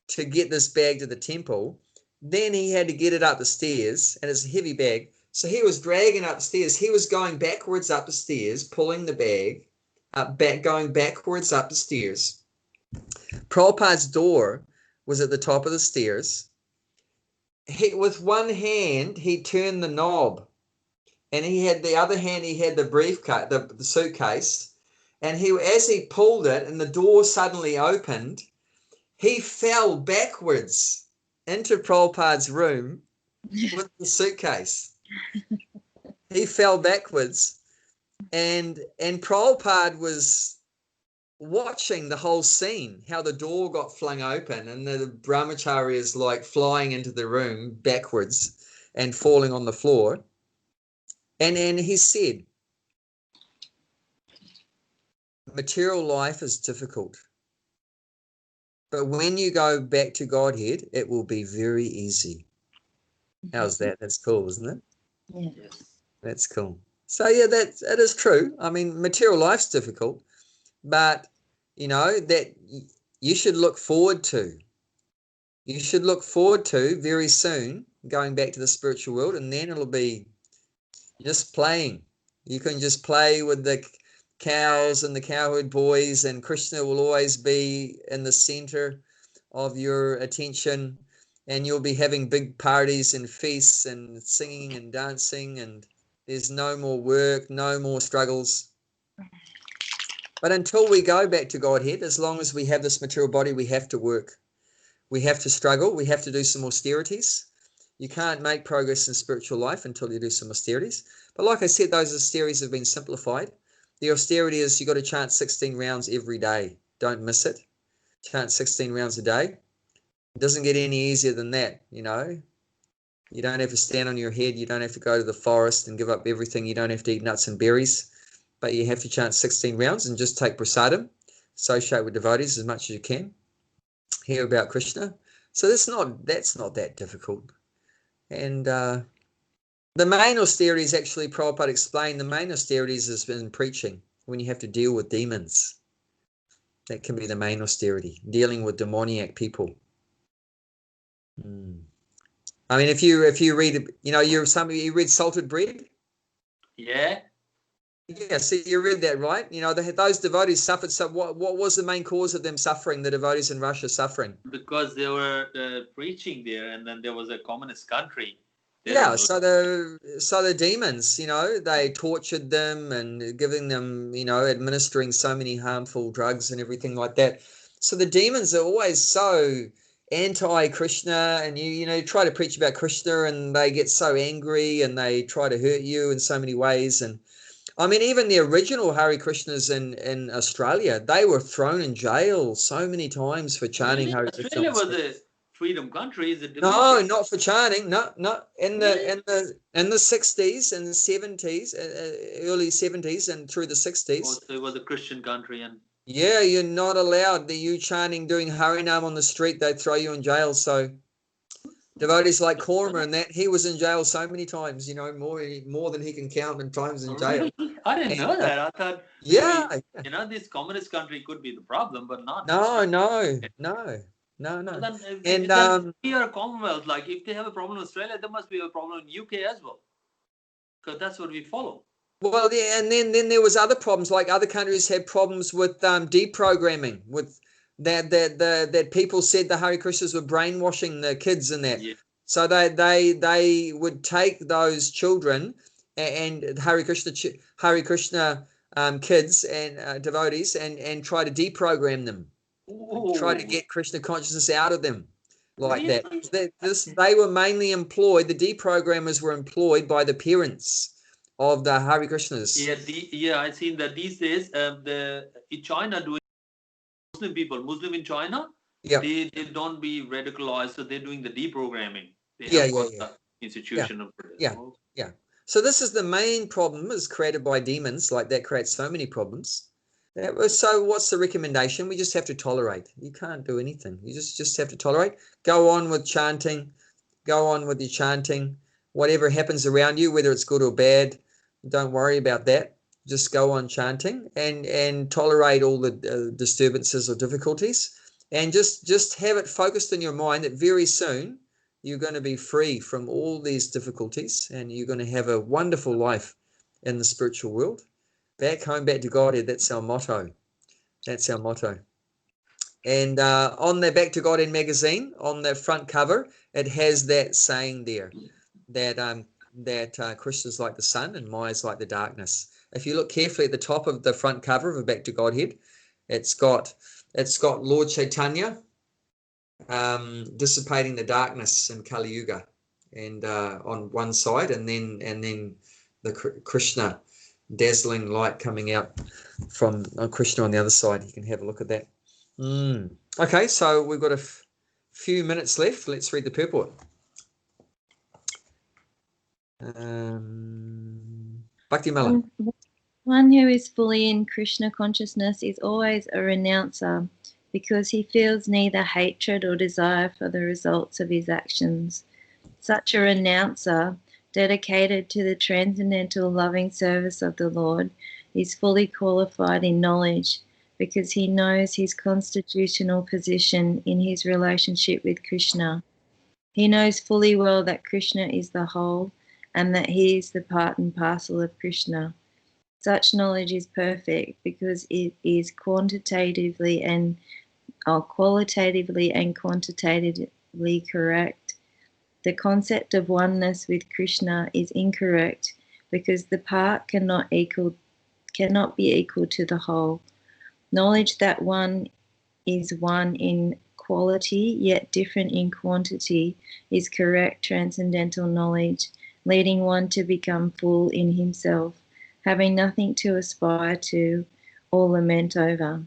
to get this bag to the temple. Then he had to get it up the stairs, and it's a heavy bag. So he was dragging up the stairs. He was going backwards up the stairs, pulling the bag going backwards up the stairs. Prabhupada's door was at the top of the stairs. With one hand, he turned the knob, and he had the other hand, he had the briefcase, the suitcase, and as he pulled it and the door suddenly opened, he fell backwards into Prabhupada's room with the suitcase. He fell backwards, and Prabhupada was watching the whole scene, how the door got flung open and the brahmachari is like flying into the room backwards and falling on the floor. And he said, material life is difficult, but when you go back to Godhead, it will be very easy. How's that? That's cool, isn't it? Yeah. Yes. That's cool. So yeah, it is true. I mean, material life's difficult, but you know that you should look forward to. You should look forward to very soon going back to the spiritual world, and then it'll be just playing. You can just play with the cows and the cowherd boys, and Krishna will always be in the center of your attention, and you'll be having big parties and feasts and singing and dancing, and there's no more work, no more struggles. But until we go back to Godhead, as long as we have this material body, we have to work. We have to struggle. We have to do some austerities. You can't make progress in spiritual life until you do some austerities. But like I said, those austerities have been simplified. The austerity is you got to chant 16 rounds every day. Don't miss it. Chant 16 rounds a day. It doesn't get any easier than that, you know. You don't have to stand on your head. You don't have to go to the forest and give up everything. You don't have to eat nuts and berries. But you have to chant 16 rounds and just take prasadam, associate with devotees as much as you can, hear about Krishna. So that's not that difficult. And the main austerities, actually, Prabhupada explained, the main austerities has been preaching, when you have to deal with demons. That can be the main austerity, dealing with demoniac people. I mean, if you read, you know, you read Salted Bread? Yeah. Yeah, so you read that, right? You know, those devotees suffered. So what was the main cause of them suffering, the devotees in Russia suffering? Because they were preaching there, and then there was a communist country. Yeah, so the demons, you know, they tortured them and giving them, you know, administering so many harmful drugs and everything like that. So the demons are always so anti-Krishna, and you know, try to preach about Krishna and they get so angry and they try to hurt you in so many ways. And I mean, even the original Hare Krishnas in Australia, they were thrown in jail so many times for chanting Hare Krishna. Australia was a freedom country. Is it? No, not for chanting. No. In the 60s and the 70s, early 70s and through the 60s. Oh, so it was a Christian country, and yeah, you're not allowed. You chanting, doing Harinam on the street, they throw you in jail. So devotees like Korma and that, he was in jail so many times, you know, more than he can count in times in jail. Really? I didn't know that. I thought, yeah, you know, this communist country could be the problem, but not. No. Then, And we are Commonwealth. Like, if they have a problem in Australia, there must be a problem in UK as well, because that's what we follow. Well, yeah, and then there was other problems. Like other countries had problems with deprogramming, with that people said the Hare Krishnas were brainwashing the kids and that. Yeah. So they would take those children and Hare Krishna kids and devotees and try to deprogram them, try to get Krishna consciousness out of them, like Really? that. They were mainly employed. The deprogrammers were employed by the parents of the Hare Krishnas. Yeah, I've seen that these days. In China, doing Muslim in China, they don't be radicalized, so they're doing the deprogramming. They have got the institution of it. Yeah. So this is the main problem, is created by demons. Like that creates so many problems. So what's the recommendation? We just have to tolerate. You can't do anything. You just have to tolerate. Go on with chanting. Go on with your chanting. Whatever happens around you, whether it's good or bad, don't worry about that. Just go on chanting and tolerate all the disturbances or difficulties, and just have it focused in your mind that very soon you're going to be free from all these difficulties, and you're going to have a wonderful life in the spiritual world. Back home, back to Godhead. That's our motto. That's our motto. And on the Back to Godhead magazine, on the front cover, it has that saying there, that Krishna's like the sun and Maya's like the darkness. If you look carefully at the top of the front cover of a Back to Godhead, it's got Lord Chaitanya dissipating the darkness in Kali Yuga, and on one side, and then the Krishna dazzling light coming out from Krishna on the other side. You can have a look at that. Okay, so we've got a few minutes left. Let's read the purport. Bhakti Mala. One who is fully in Krishna consciousness is always a renouncer, because he feels neither hatred or desire for the results of his actions. Such a renouncer, dedicated to the transcendental loving service of the Lord, is fully qualified in knowledge, because he knows his constitutional position in his relationship with Krishna. He knows fully well that Krishna is the whole, and that he is the part and parcel of Krishna. Such knowledge is perfect because it is qualitatively and quantitatively correct. The concept of oneness with Krishna is incorrect because the part cannot be equal to the whole. Knowledge that one is one in quality yet different in quantity is correct transcendental knowledge, leading one to become full in himself, having nothing to aspire to or lament over.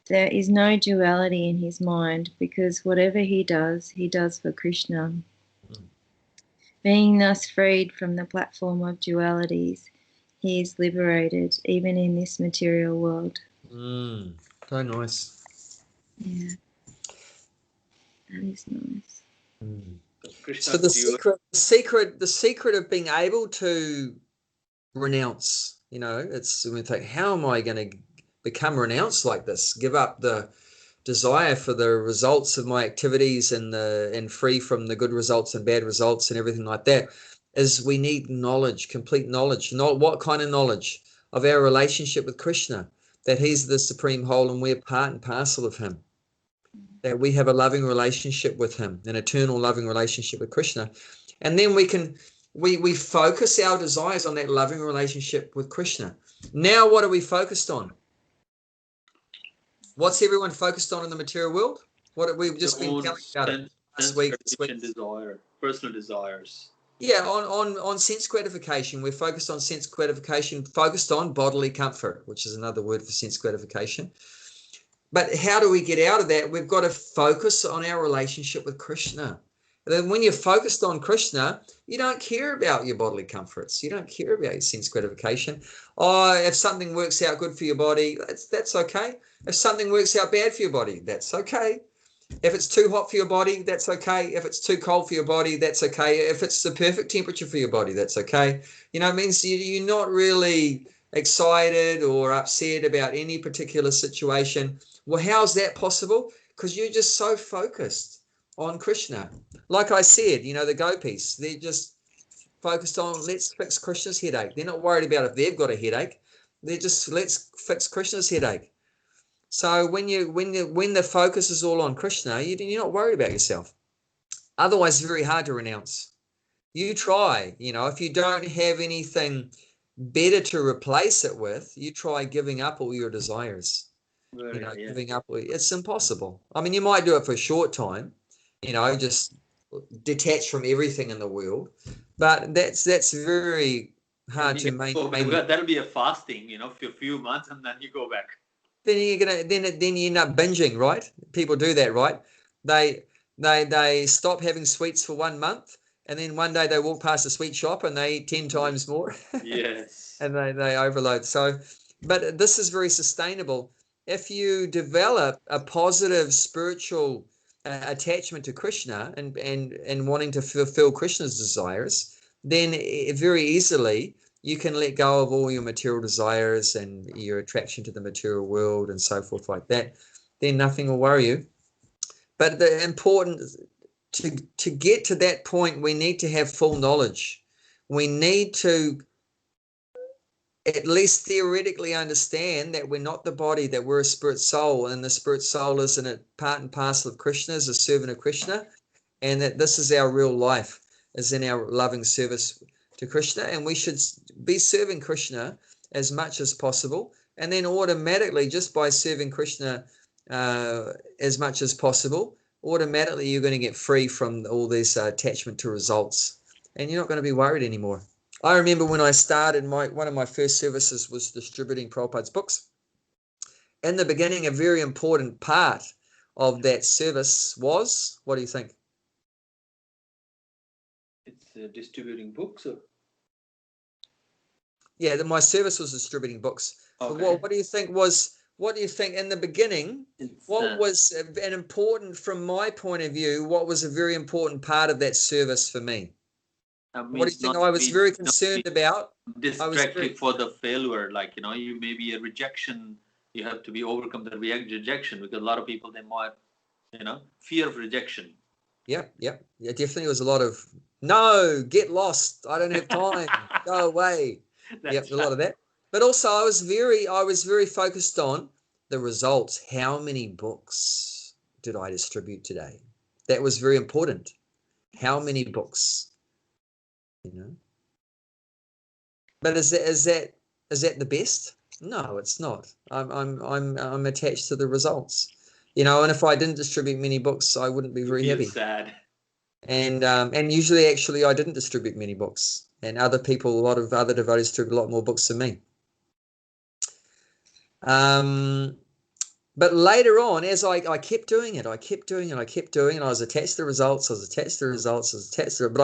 There is no duality in his mind, because whatever he does for Krishna. Being thus freed from the platform of dualities, he is liberated, even in this material world. So nice. Yeah, that is nice. So the secret of being able to renounce, it's when we think, how am I going to become renounced like this? Give up the desire for the results of my activities and free from the good results and bad results and everything like that, is we need knowledge, complete knowledge. What kind of knowledge? Of our relationship with Krishna, that he's the supreme whole and we're part and parcel of him, that we have a loving relationship with him, an eternal loving relationship with Krishna. And then we focus our desires on that loving relationship with Krishna. Now what are we focused on? What's everyone focused on in the material world? What have we just been telling about it this week? Desire, personal desires. Yeah, on sense gratification. We're focused on sense gratification, focused on bodily comfort, which is another word for sense gratification. But how do we get out of that? We've got to focus on our relationship with Krishna. And then when you're focused on Krishna, you don't care about your bodily comforts. You don't care about your sense gratification. Oh, if something works out good for your body, that's okay. If something works out bad for your body, that's okay. If it's too hot for your body, that's okay. If it's too cold for your body, that's okay. If it's the perfect temperature for your body, that's okay. It means you're not really excited or upset about any particular situation. Well, how's that possible? Because you're just so focused on Krishna. Like I said, the gopis, they're just focused on, let's fix Krishna's headache. They're not worried about if they've got a headache. They're just, let's fix Krishna's headache. So when the focus is all on Krishna, you're not worried about yourself. Otherwise, it's very hard to renounce. You try, if you don't have anything better to replace it with, you try giving up all your desires. Giving up, it's impossible. I mean, you might do it for a short time, just detach from everything in the world, but that's very hard to maintain. That'll be a fasting, for a few months, and then you go back. Then you end up binging, right? People do that, right? They stop having sweets for 1 month, and then one day they walk past a sweet shop and they eat 10 times more. Yes. And they overload. So, but this is very sustainable. If you develop a positive spiritual attachment to Krishna and wanting to fulfill Krishna's desires, then very easily you can let go of all your material desires and your attraction to the material world and so forth like that. Then nothing will worry you. But the important to get to that point, we need to have full knowledge. We need to at least theoretically understand that we're not the body, that we're a spirit soul, and the spirit soul is in a part and parcel of Krishna, is a servant of Krishna, and that this is our real life, is in our loving service to Krishna, and we should be serving Krishna as much as possible. And then automatically, just by serving Krishna as much as possible, automatically you're going to get free from all this attachment to results, and you're not going to be worried anymore. I remember when I started, one of my first services was distributing Prabhupada's books. In the beginning, a very important part of that service was, what do you think? It's distributing books? Or? Yeah, my service was distributing books. Okay. What do you think in the beginning, what was an important, from my point of view, what was a very important part of that service for me? What do you think I was very concerned about? Distracted for the failure, like, you may be a rejection, you have to be overcome the rejection, because a lot of people, they might, fear of rejection. Yeah, definitely was a lot of, no, get lost, I don't have time, go away. Yep, a lot of that. But also I was very focused on the results. How many books did I distribute today? That was very important. How many books? But is that the best? No, it's not. I'm attached to the results, and if I didn't distribute many books, I wouldn't be very happy. Sad. And usually, actually, I didn't distribute many books, and a lot of other devotees distributed a lot more books than me. But later on, as I kept doing it, I was attached to the results, but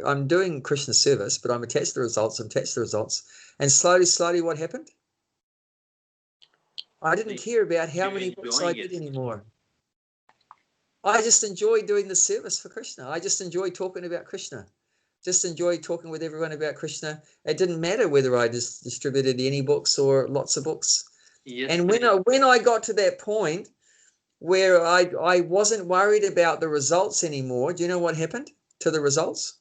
I'm doing Krishna service, but I'm attached to the results, and slowly, what happened? I didn't care about how many books I did anymore. I just enjoyed doing the service for Krishna. I just enjoyed talking about Krishna. Just enjoyed talking with everyone about Krishna. It didn't matter whether I just distributed any books or lots of books. Yes, and when I got to that point where I wasn't worried about the results anymore, do you know what happened to the results?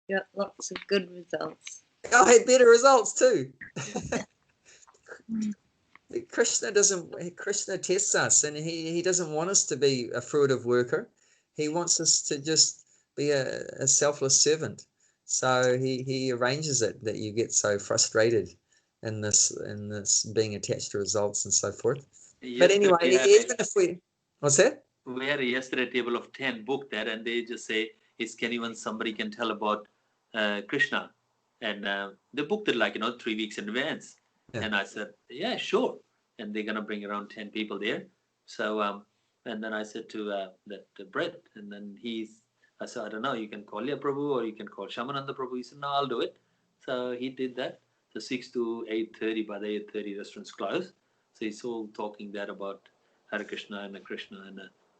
You got lots of good results. I had better results too. Krishna tests us, and he doesn't want us to be a fruitive worker. He wants us to just be a selfless servant. So he arranges it that you get so frustrated in this being attached to results and so forth. But anyway, even if what's that? We had a yesterday table of 10 book there, and they just say, somebody can tell about Krishna, and they booked it 3 weeks in advance. Yeah. And I said, yeah, sure. And they're gonna bring around 10 people there. So and then I said to Brett, and then I said, I don't know, you can call Leah Prabhu or you can call Shamananda Prabhu. He said, no, I'll do it. So he did that. So 6 to 8:30, by the 8:30 restaurants closed. So he's all talking there about Hare Krishna and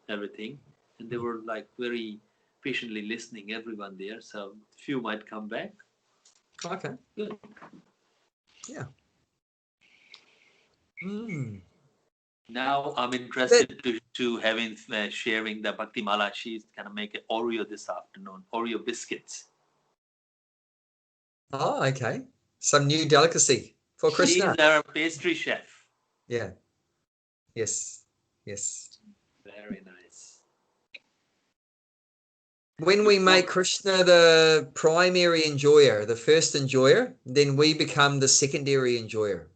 everything. And they were very patiently listening, everyone there. So few might come back. Okay. Good. Yeah. Now I'm interested to having sharing the Bhakti Mala. She's gonna make an Oreo this afternoon, Oreo biscuits. Oh, okay. Some new delicacy for Krishna. She's our pastry chef. Yeah. Yes. Yes. Very nice. When we make Krishna the primary enjoyer, the first enjoyer, then we become the secondary enjoyer.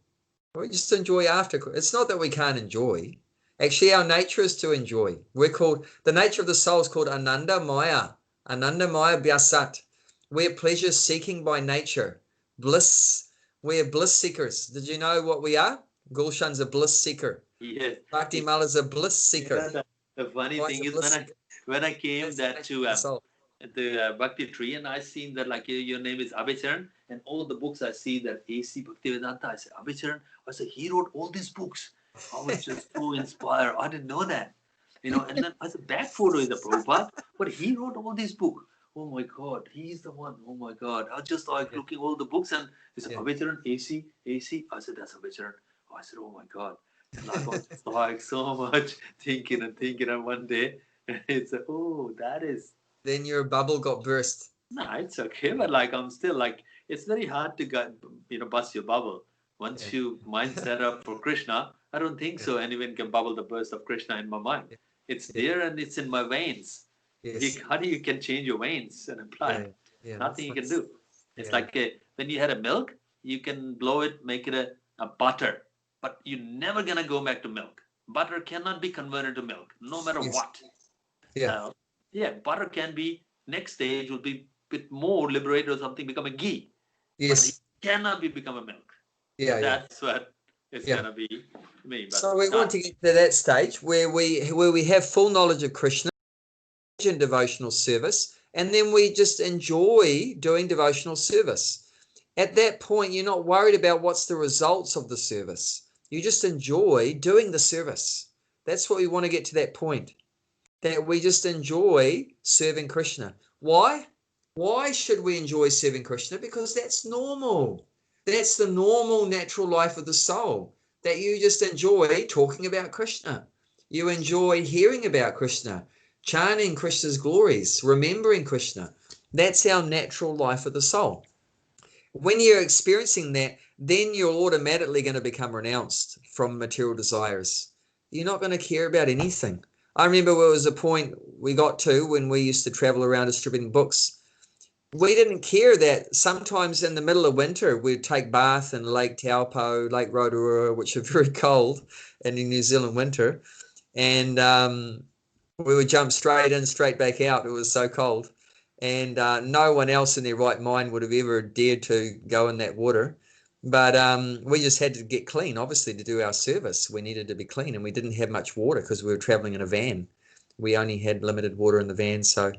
We just enjoy after. It's not that we can't enjoy. Actually, our nature is to enjoy. The nature of the soul is called Ananda Maya. Ananda Maya Vyasat. We're pleasure seeking by nature. Bliss. We're bliss seekers. Did you know what we are? Gulshan's a bliss seeker. Yes. Bhakti Mala's a bliss seeker. You know, the funny thing is when I came to Bhakti tree, and I seen that like your name is Abhicharan, and all the books I see that A.C. Bhaktivedanta, I said Abhicharan. I said he wrote all these books. I was just so inspired. I didn't know that, And then I said back photo is the Prabhupada, but he wrote all these books. Oh my God, he's the one. Oh my God, I was just like looking all the books, and he said Abhicharan, A.C. I said that's Abhicharan. I said oh my God. And I was like so much thinking, and one day it's that is. Then your bubble got burst. No, it's okay, but like I'm still like it's very hard to bust your bubble. Once you mind set up for Krishna, I don't think so anyone can bubble the burst of Krishna in my mind. It's there and it's in my veins. Yes. How do you can change your veins and apply? Nothing you can do. It's like when you had a milk, you can blow it, make it a butter, but you're never gonna go back to milk. Butter cannot be converted to milk, no matter what. Butter can be next stage will be bit more liberated or something, become a ghee. But it cannot become a milk. That's what it's gonna be me. But so we want to get to that stage where we have full knowledge of Krishna and devotional service, and then we just enjoy doing devotional service. At that point, you're not worried about what's the results of the service. You just enjoy doing the service. That's what we want to get to that point, that we just enjoy serving Krishna. Why? Why should we enjoy serving Krishna? Because that's normal. That's the normal, natural life of the soul, that you just enjoy talking about Krishna. You enjoy hearing about Krishna, chanting Krishna's glories, remembering Krishna. That's our natural life of the soul. When you're experiencing that, then you're automatically going to become renounced from material desires. You're not going to care about anything. I remember there was a point we got to when we used to travel around distributing books. We didn't care that sometimes in the middle of winter, we'd take bath in Lake Taupo, Lake Rotorua, which are very cold in the New Zealand winter. And we would jump straight in, straight back out. It was so cold. And no one else in their right mind would have ever dared to go in that water. But we just had to get clean, obviously, to do our service. We needed to be clean, and we didn't have much water because we were traveling in a van. We only had limited water in the van, so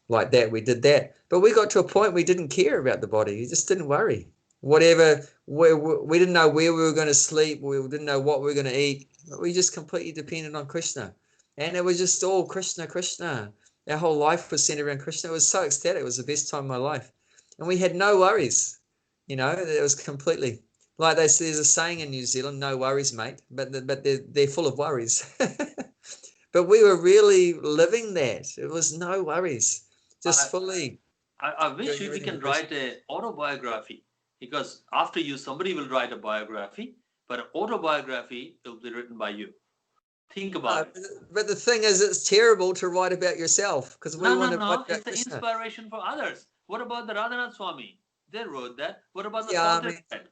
like that, we did that. But we got to a point we didn't care about the body. We just didn't worry. Whatever, we didn't know where we were going to sleep. We didn't know what we were going to eat. We just completely depended on Krishna. And it was just all Krishna, Krishna. Our whole life was centered around Krishna. It was so ecstatic. It was the best time of my life. And we had no worries. It was completely, like there's a saying in New Zealand, no worries, mate. But they're full of worries. But we were really living that. It was no worries. Just fully. I wish we can write an autobiography, because after you, somebody will write a biography, but an autobiography will be written by you. Think about it. But the thing is, it's terrible to write about yourself, because we want to write about it's the Krishna. inspiration for others. What about the Radhanath Swami? They wrote that. What about the Salted Bread?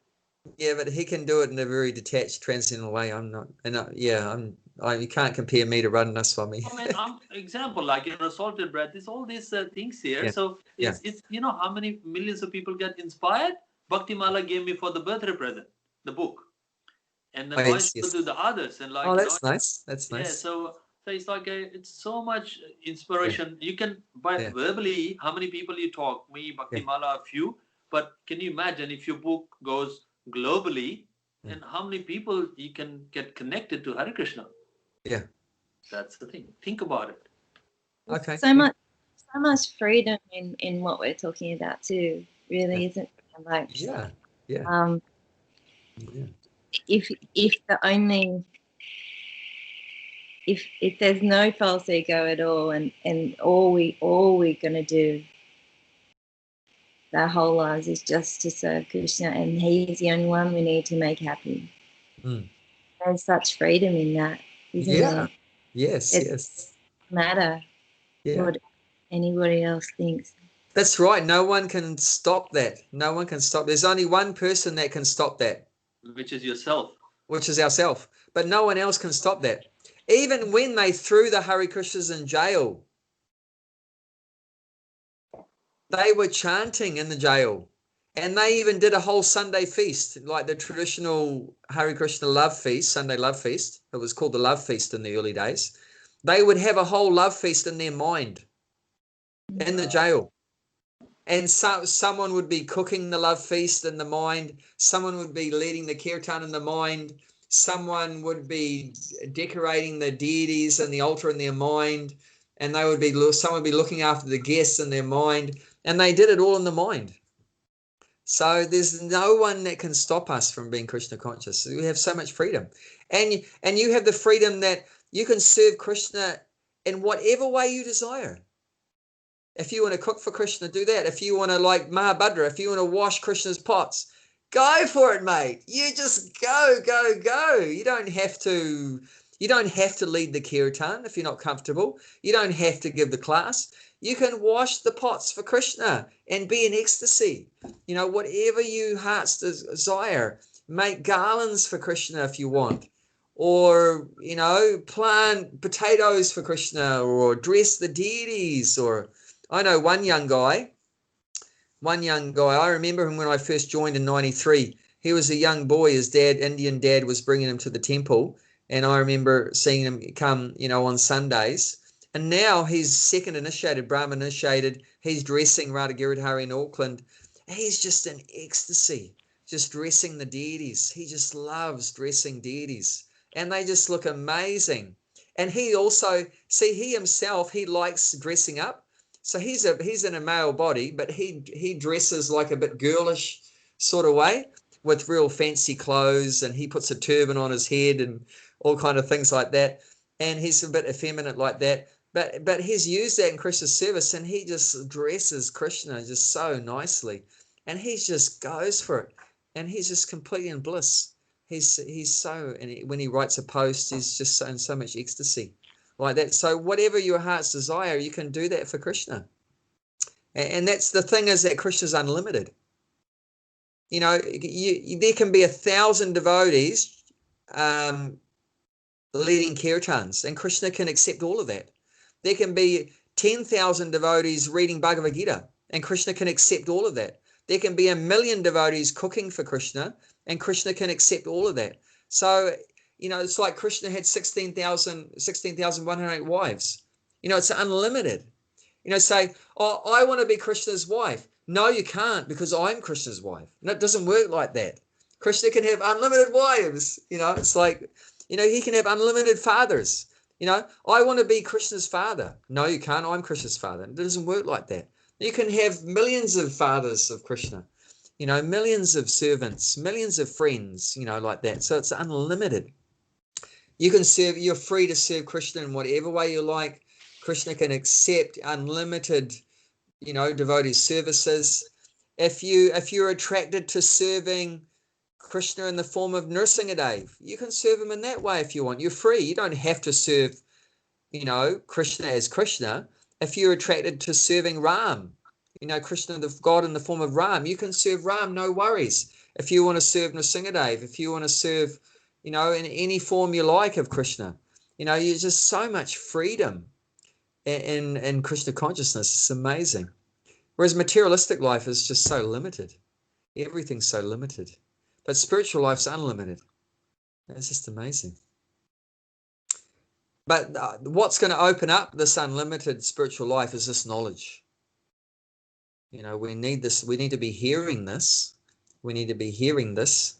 Yeah, but he can do it in a very detached, transcendental way. I'm not, and you can't compare me to Radhanath Swami. I mean, example, like Salted Bread. There's all these things here. So it's how many millions of people get inspired? Bhakti Mala gave me for the birthday present, the book, and then I still do the others, and like. That's nice. That's nice. Yeah, so it's like it's so much inspiration. You can verbally, how many people you talk? Me, Bhakti Mala, a few. But can you imagine if your book goes globally, and how many people you can get connected to Hare Krishna? Yeah, that's the thing. Think about it. Okay. So much freedom in what we're talking about too. Really, isn't it? Like if there's no false ego at all, and all we're gonna do our whole lives is just to serve Krishna, and He's the only one we need to make happy. There's such freedom in that, isn't there? Yes, It yes. doesn't matter Yeah. what anybody else thinks. That's right. No one can stop that. No one can stop. There's only one person that can stop that, Which is yourself. which is ourselves. But no one else can stop that. Even when they threw the Hare Krishnas in jail, they were chanting in the jail. And they even did a whole Sunday feast, like the traditional Hare Krishna love feast, Sunday love feast. It was called the love feast in the early days. They would have a whole love feast in their mind in the jail. And so someone would be cooking the love feast in the mind. Someone would be leading the kirtan in the mind. Someone would be decorating the deities and the altar in their mind. And someone would be looking after the guests in their mind. And they did it all in the mind. So there's no one that can stop us from being Krishna conscious. We have so much freedom. And you have the freedom that you can serve Krishna in whatever way you desire. If you want to cook for Krishna, do that. If you want to, like Mahabhadra, if you want to wash Krishna's pots, go for it, mate. You just go. You don't have to lead the kirtan if you're not comfortable. You don't have to give the class. You can wash the pots for Krishna and be in ecstasy. Whatever your heart's desire. Make garlands for Krishna if you want. Or, plant potatoes for Krishna, or dress the deities. Or I know one young guy, I remember him when I first joined in 93. He was a young boy. His Indian dad was bringing him to the temple. And I remember seeing him come, on Sundays. And now he's second initiated, Brahmin initiated. He's dressing Radha Giridhari in Auckland. He's just in ecstasy, just dressing the deities. He just loves dressing deities. And they just look amazing. And he also, he himself, he likes dressing up. So he's in a male body, but he dresses like a bit girlish sort of way with real fancy clothes, and he puts a turban on his head and all kind of things like that. And he's a bit effeminate like that. But he's used that in Krishna's service, and he just dresses Krishna just so nicely. And he just goes for it. And he's just completely in bliss. He's so, and when he writes a post, he's just in so much ecstasy like that. So whatever your heart's desire, you can do that for Krishna. And that's the thing, is that Krishna's unlimited. There can be 1,000 devotees leading kirtans, and Krishna can accept all of that. There can be 10,000 devotees reading Bhagavad Gita, and Krishna can accept all of that. There can be 1,000,000 devotees cooking for Krishna, and Krishna can accept all of that. So, it's like Krishna had 16,108 wives. It's unlimited. Say, oh, I want to be Krishna's wife. No, you can't, because I'm Krishna's wife. No, it doesn't work like that. Krishna can have unlimited wives. It's like, he can have unlimited fathers. I want to be Krishna's father. No, you can't. I'm Krishna's father. It doesn't work like that. You can have millions of fathers of Krishna, millions of servants, millions of friends, like that. So it's unlimited. You're free to serve Krishna in whatever way you like. Krishna can accept unlimited, devotee services. If you're attracted to serving Krishna in the form of Nrsingadev, you can serve him in that way if you want. You're free. You don't have to serve, Krishna as Krishna. If you're attracted to serving Ram, Krishna, the God in the form of Ram, you can serve Ram, no worries. If you want to serve Nrsingadev, if you want to serve, in any form you like of Krishna, you're just so much freedom in Krishna consciousness. It's amazing. Whereas materialistic life is just so limited. Everything's so limited. But spiritual life's unlimited. It's just amazing. But what's going to open up this unlimited spiritual life is this knowledge. We need this. We need to be hearing this. We need to be hearing this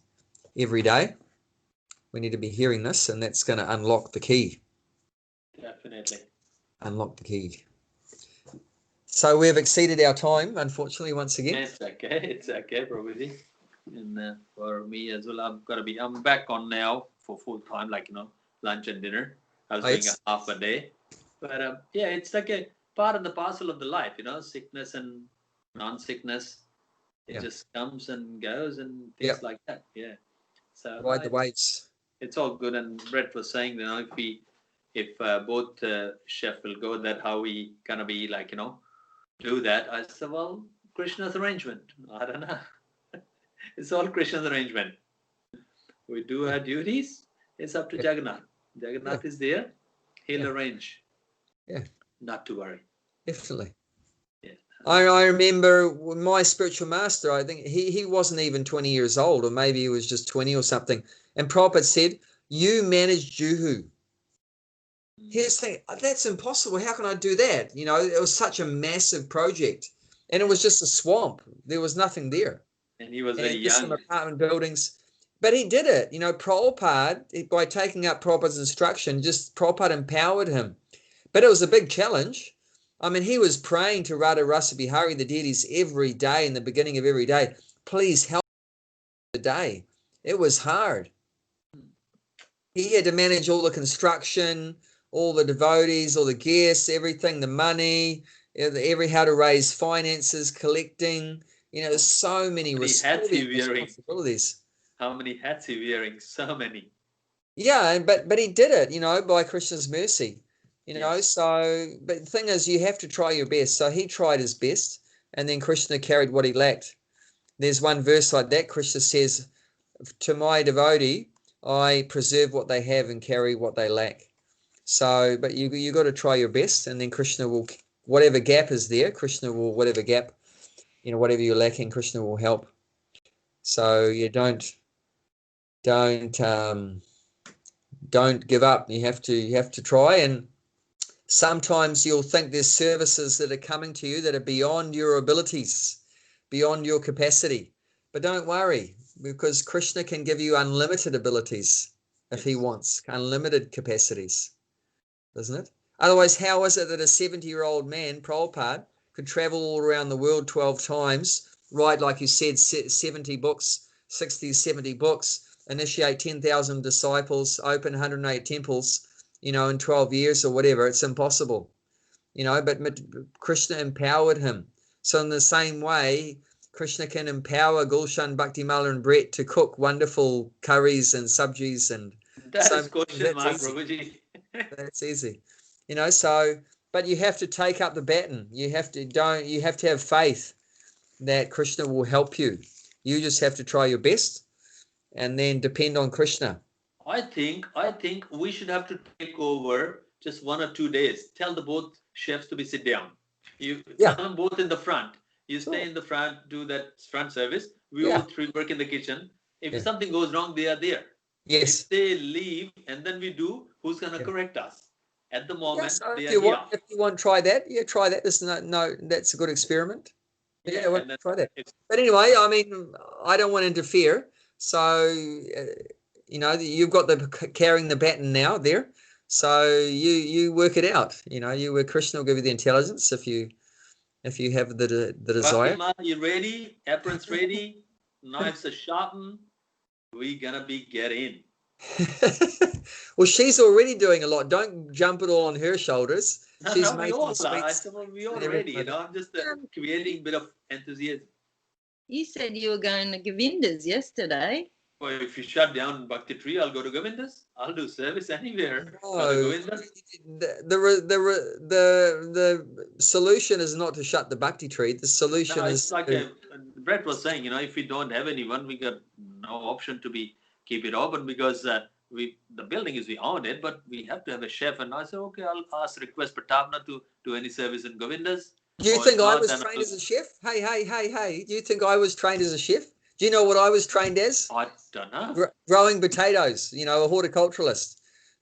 every day. We need to be hearing this, and that's going to unlock the key. Definitely. Unlock the key. So we have exceeded our time, unfortunately, once again. It's okay, Prabhuji. And for me as well, I'm back on now for full time, like, lunch and dinner. I was doing a half a day. But it's like a part and the parcel of the life, sickness and non-sickness. It just comes and goes and things like that. Yeah. So Ride the waves. it's all good. And Brett was saying, if both chef will go, that how we gonna be like, do that. I said, well, Krishna's arrangement. I don't know. It's all Krishna's arrangement. We do our duties. It's up to Jagannath. Jagannath is there. He'll arrange. Yeah. Not to worry. Definitely. Yeah. I remember my spiritual master, I think he wasn't even 20 years old, or maybe he was just 20 or something. And Prabhupada said, you manage Juhu. He was thinking, that's impossible. How can I do that? It was such a massive project. And it was just a swamp. There was nothing there. And he was very just young. some apartment buildings. But he did it. Prabhupada, by taking up Prabhupada's instruction, just Prabhupada empowered him. But it was a big challenge. I mean, he was praying to Radha Rasa Bihari, the deities, every day in the beginning of every day. Please help the day. It was hard. He had to manage all the construction, all the devotees, all the guests, everything, the money, how to raise finances, collecting. There's so many responsibilities. How many hats he wearing? So many. Yeah, but he did it, by Krishna's mercy. So, but the thing is, you have to try your best. So he tried his best, and then Krishna carried what he lacked. There's one verse like that. Krishna says, to my devotee, I preserve what they have and carry what they lack. So, but you got to try your best, and then Krishna will, whatever gap is there, Krishna will, whatever gap, whatever you're lacking, Krishna will help. So you don't give up. You have to try. And sometimes you'll think there's services that are coming to you that are beyond your abilities, beyond your capacity. But don't worry, because Krishna can give you unlimited abilities if he wants, unlimited capacities, doesn't it? Otherwise, how is it that a 70-year-old man, Prabhupada, could travel all around the world 12 times, write, like you said, 70 books, 60, 70 books, initiate 10,000 disciples, open 108 temples, in 12 years or whatever? It's impossible, but Krishna empowered him. So in the same way, Krishna can empower Gulshan, Bhaktimala and Brett to cook wonderful curries and sabjis and that is question mark, Prabhuji. That's easy. So, but you have to take up the baton. You have to have faith that Krishna will help you. You just have to try your best and then depend on Krishna. I think we should have to take over just 1 or 2 days. Tell the both chefs to sit down. You tell them both in the front. You stay in the front, do that front service. We all three work in the kitchen. If something goes wrong, they are there. Yes. If they leave and then we do, who's going to correct us? At the moment, so they if are you here. If you want, try that. Yeah, try that. There's no that's a good experiment. Try that. But anyway, I mean, I don't want to interfere. So, you've got the carrying the baton now there. So you work it out. Krishna will give you the intelligence if you have the desire. Fatima, you ready? Aprons ready? Knives are sharpened. We're gonna be getting. Well, she's already doing a lot. Don't jump it all on her shoulders. She's making we all ready. I'm just creating a bit of enthusiasm. You said you were going to Govinda's yesterday. Well, if you shut down Bhakti Tree, I'll go to Govinda's. I'll do service anywhere. No, the solution is not to shut the Bhakti Tree. The solution is like Brett was saying. If we don't have anyone, we got no option to keep it open because the building we own it, but we have to have a chef. And I said, okay, I'll request Pratapna to do any service in Govinda's. Do you think I was trained as a chef? Hey! Do you think I was trained as a chef? Do you know what I was trained as? I don't know. Growing potatoes, a horticulturalist,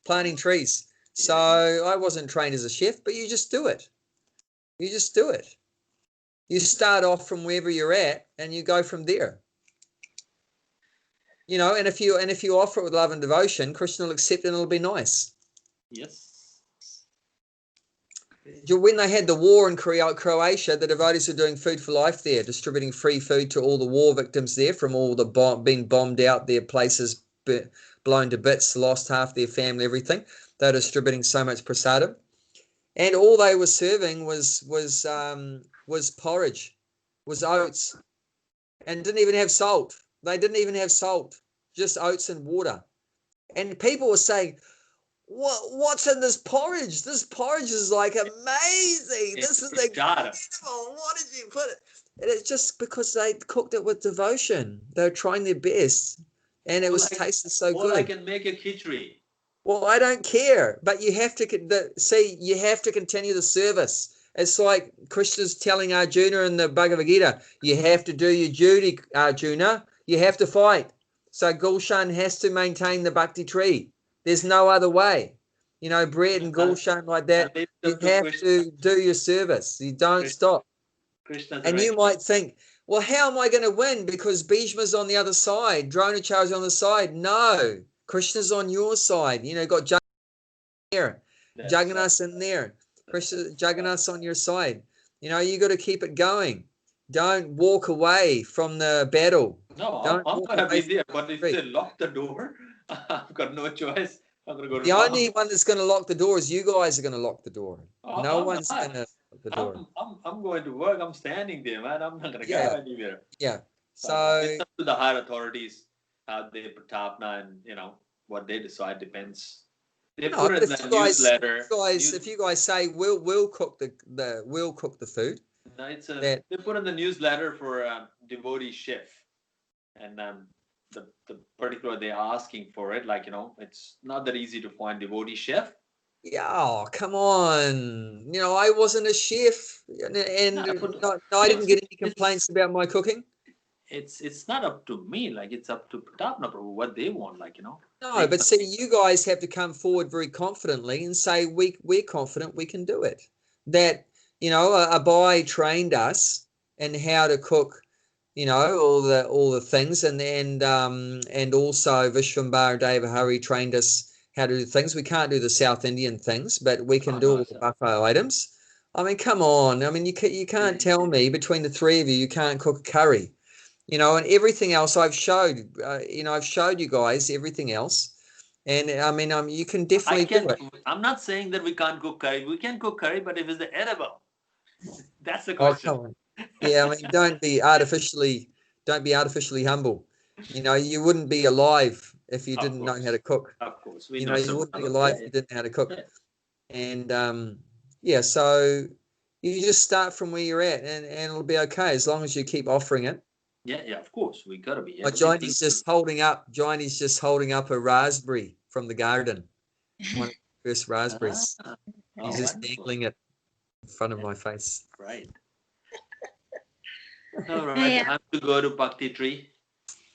planting trees. So I wasn't trained as a chef, but you just do it. You start off from wherever you're at and you go from there. And if you offer it with love and devotion, Krishna will accept it and it'll be nice. Yes. When they had the war in Croatia, the devotees were doing Food for Life there, distributing free food to all the war victims there from all the being bombed out, their places blown to bits, lost half their family, everything. They were distributing so much prasadam. And all they were serving was porridge, was oats, and didn't even have salt. They didn't even have salt, just oats and water. And people were saying, what's in this porridge? This porridge is like amazing. This is incredible. What did you put it? And it's just because they cooked it with devotion. They were trying their best, and it was tasted so good. I can make a khichdi. Well, I don't care, but you have to see. You have to continue the service. It's like Krishna's telling Arjuna in the Bhagavad Gita, you have to do your duty, Arjuna. You have to fight. So Gulshan has to maintain the bhakti tree. There's no other way. You know, bread and Gulshan like that, you have to do your service. You don't stop. And you might think, well, how am I going to win? Because Bhishma's on the other side, Dronacharya's on the side. No, Krishna's on your side. You know, you've got Jagannath there, Jagannath's in there. Jagannath's on your side. You know, you got to keep it going. Don't walk away from the battle. No, I'm going to be there. But if they lock the door, I've got no choice. I'm going to go to the only one that's going to lock the door is you guys are going to lock the door. No one's going to lock the door. I'm going to work. I'm standing there, man. I'm not going to go anywhere. Yeah. So it's up to the higher authorities how they Pratapna, and you know what they decide depends. They put it in the newsletter. If you guys say we'll cook the food. No, they put in the newsletter for devotee chef, and the particular they're asking for it, like, you know, it's not that easy to find devotee chef. Yeah, oh, come on. You know, I wasn't a chef, and I didn't get any complaints about my cooking. It's not up to me, like it's up to Pratapna Prabhu, what they want, like, you know. No, but see, you guys have to come forward very confidently and say we're confident we can do it. That, you know, Abai trained us in how to cook, you know, all the things, and also Vishwambar Devahari trained us how to do things. We can't do the South Indian things, but we can do all the buffet items. I mean, come on. I mean, you can't tell me between the three of you can't cook a curry, you know, and everything else I've showed. You know, I've showed you guys everything else, and I mean, you can definitely do it. I'm not saying that we can't cook curry. We can cook curry, but if it's edible, that's the question. Oh, come on. Yeah, I mean, don't be artificially humble. You know, you wouldn't be alive if you didn't know how to cook. Of course. You know, you wouldn't be alive if you didn't know how to cook. Yeah. And so you just start from where you're at, and it'll be okay as long as you keep offering it. Yeah, of course. We gotta be. Johnny's just holding up a raspberry from the garden. One of the first raspberries. He's just dangling it in front of my face. Right. All right, time to go to Bhakti Tree.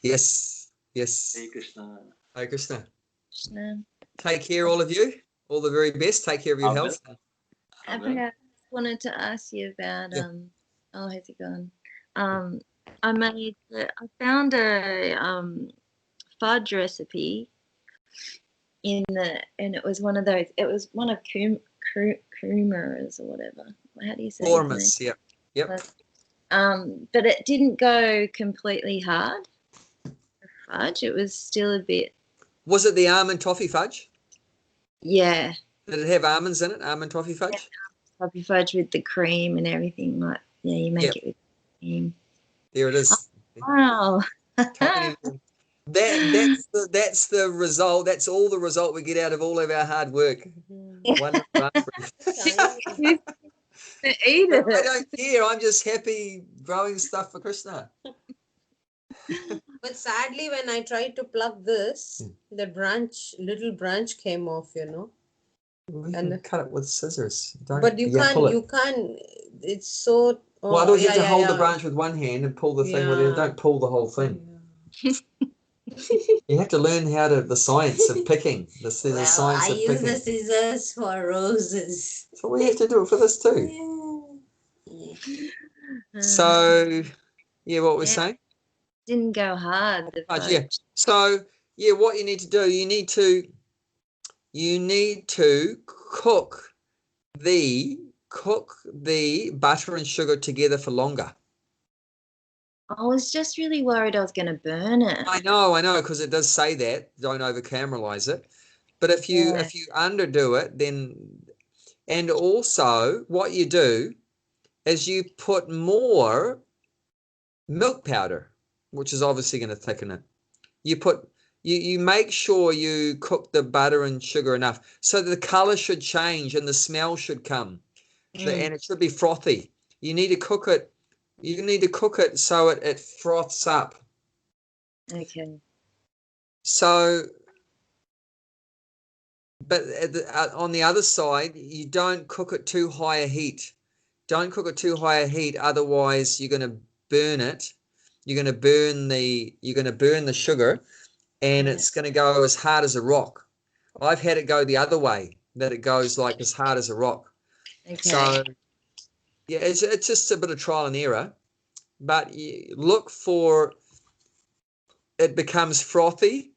Yes. Hare Krishna. Hare Krishna. Take care, all of you. All the very best. Take care of your health. I just wanted to ask you about how's it going? I found a fudge recipe and it was one of those. It was one of creamers or whatever. How do you say? Ormus, yep. But it didn't go completely hard. Fudge. It was still a bit. Was it the almond toffee fudge? Yeah. Did it have almonds in it? Almond toffee fudge? Yeah, toffee fudge with the cream and everything. Like, yeah, you make it with cream. There it is. Wow. That's the result. That's all the result we get out of all of our hard work. One raspberry. Eat it. I don't care. I'm just happy growing stuff for Krishna. But sadly, when I tried to pluck this, the little branch came off, you know. We can cut it with scissors. But you can't. It's so. Well, otherwise you have to hold the branch with one hand and pull the thing with it. Don't pull the whole thing. You have to learn the science of picking. The science of picking. I use the scissors for roses. So we have to do it for this too. So, what we're saying? Didn't go hard. So, what you need to do, you need to cook the butter and sugar together for longer. I was just really worried I was going to burn it. I know, because it does say that. Don't over-caramelize it. But if you underdo it, then, and also what you do is you put more milk powder, which is obviously going to thicken it. You put you make sure you cook the butter and sugar enough so that the color should change and the smell should come, and it should be frothy. You need to cook it. You need to cook it so it froths up. Okay. So, but on the other side, you don't cook it too high a heat. Don't cook it too high a heat, otherwise you're going to burn it. You're going to burn the sugar, and it's going to go as hard as a rock. I've had it go the other way, that it goes like as hard as a rock. Okay. So yeah, it's just a bit of trial and error, but you look for it becomes frothy,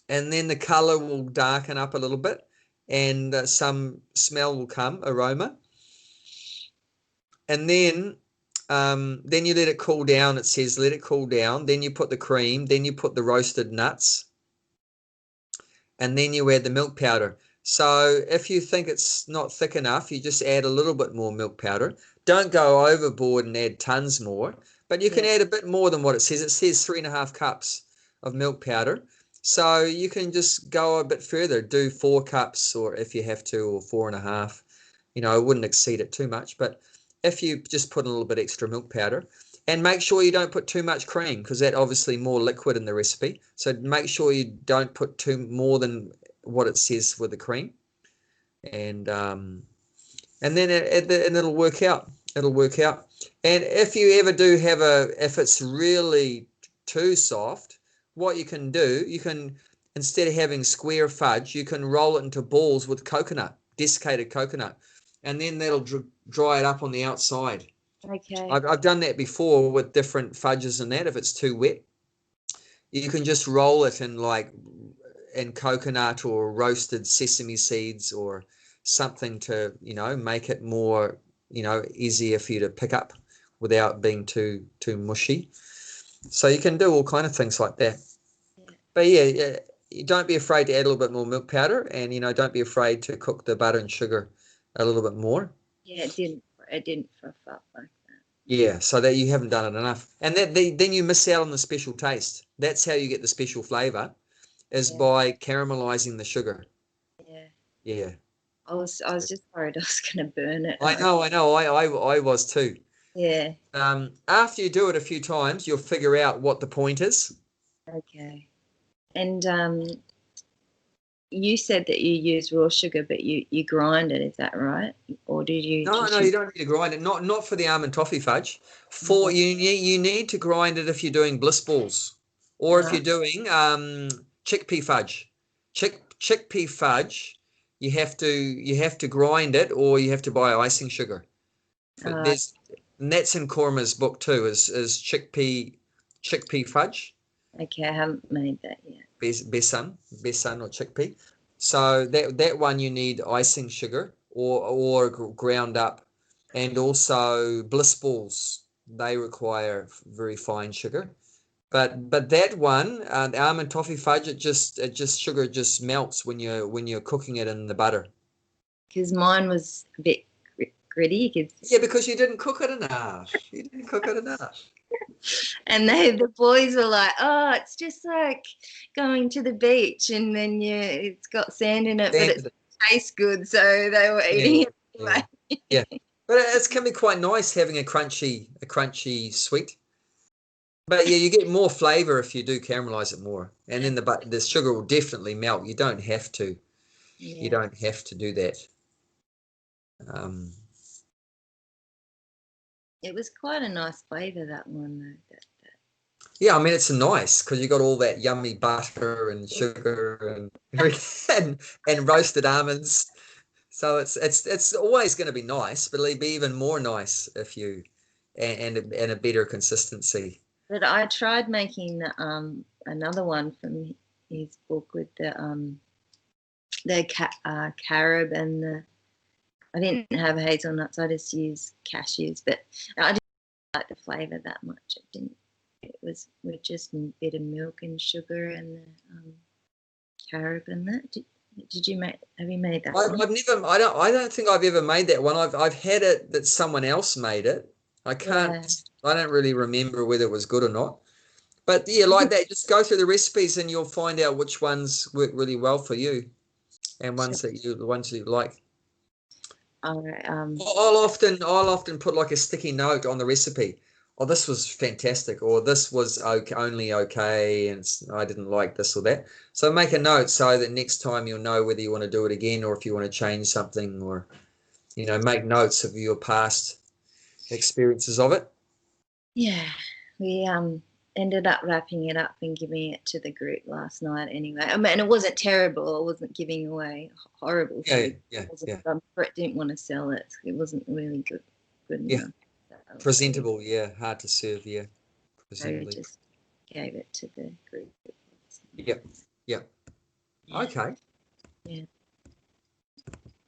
and then the color will darken up a little bit, and some smell will come, aroma, and then you let it cool down. It says let it cool down. Then you put the cream. Then you put the roasted nuts, and then you add the milk powder. So if you think it's not thick enough, you just add a little bit more milk powder. Don't go overboard and add tons more, but you can add a bit more than what it says. It says 3.5 cups of milk powder. So you can just go a bit further, do 4 cups, or if you have to, or 4.5. I wouldn't exceed it too much, but if you just put a little bit extra milk powder, and make sure you don't put too much cream, because that's obviously more liquid in the recipe. So make sure you don't put more than what it says with the cream, and then it'll work out. It'll work out. And if you ever do have if it's really too soft, what you can do, instead of having square fudge, you can roll it into balls with coconut, desiccated coconut, and then that'll dry it up on the outside. Okay. I've done that before with different fudges and that. If it's too wet, you can just roll it in coconut or roasted sesame seeds or something to make it more easier for you to pick up without being too mushy. So you can do all kind of things like that. But yeah, you don't be afraid to add a little bit more milk powder, and don't be afraid to cook the butter and sugar a little bit more. Yeah, it didn't froth up like that. Yeah, so that you haven't done it enough, and then you miss out on the special taste. That's how you get the special flavor, is by caramelizing the sugar. Yeah. Yeah. I was just worried I was going to burn it. I know. I was too. Yeah. After you do it a few times, you'll figure out what the point is. Okay. And you said that you use raw sugar, but you grind it. Is that right? Or did you? No, you don't need to grind it. Not for the almond toffee fudge. You need to grind it if you're doing bliss balls, or if you're doing chickpea fudge. Chickpea fudge, you have to grind it, or you have to buy icing sugar. And that's in Korma's book too. Is chickpea fudge. Okay, I haven't made that yet. Besan or chickpea. So that one you need icing sugar or ground up, and also bliss balls, they require very fine sugar. But that one, the almond toffee fudge, sugar just melts when you're cooking it in the butter. Because mine was a bit gritty. Yeah, because you didn't cook it enough. And the boys were like, "Oh, it's just like going to the beach, and then it's got sand in it, but it tastes good." So they were eating it anyway. Yeah, but it can be quite nice having a crunchy sweet. But yeah, you get more flavor if you do caramelize it more, and then the sugar will definitely melt. You don't have to. Yeah. You don't have to do that. It was quite a nice flavor, that one, though. Yeah, I mean, it's nice because you got all that yummy butter and sugar and roasted almonds. So it's always going to be nice, but it'll be even more nice if you and a better consistency. But I tried making another one from his book with the carob and I didn't have hazelnuts. I just used cashews, but I didn't like the flavour that much. It was with just a bit of milk and sugar and the carob and that. Have you made that one? I've never. I don't think I've ever made that one. I've had it that someone else made it. I can't. Yeah. I don't really remember whether it was good or not. But yeah, like that, just go through the recipes and you'll find out which ones work really well for you, and the ones that you like. All right. I'll often put like a sticky note on the recipe. Oh, this was fantastic, or this was okay, only okay, and I didn't like this or that. So make a note so that next time you'll know whether you want to do it again or if you want to change something, or make notes of your past experiences of it. Yeah, we ended up wrapping it up and giving it to the group last night anyway. I mean, it wasn't terrible. I wasn't giving away horrible food. Yeah. Brett didn't want to sell it. It wasn't really good enough. Presentable, hard to serve, So we presentably. just gave it to the group. Yep. Yeah. Okay. Yeah.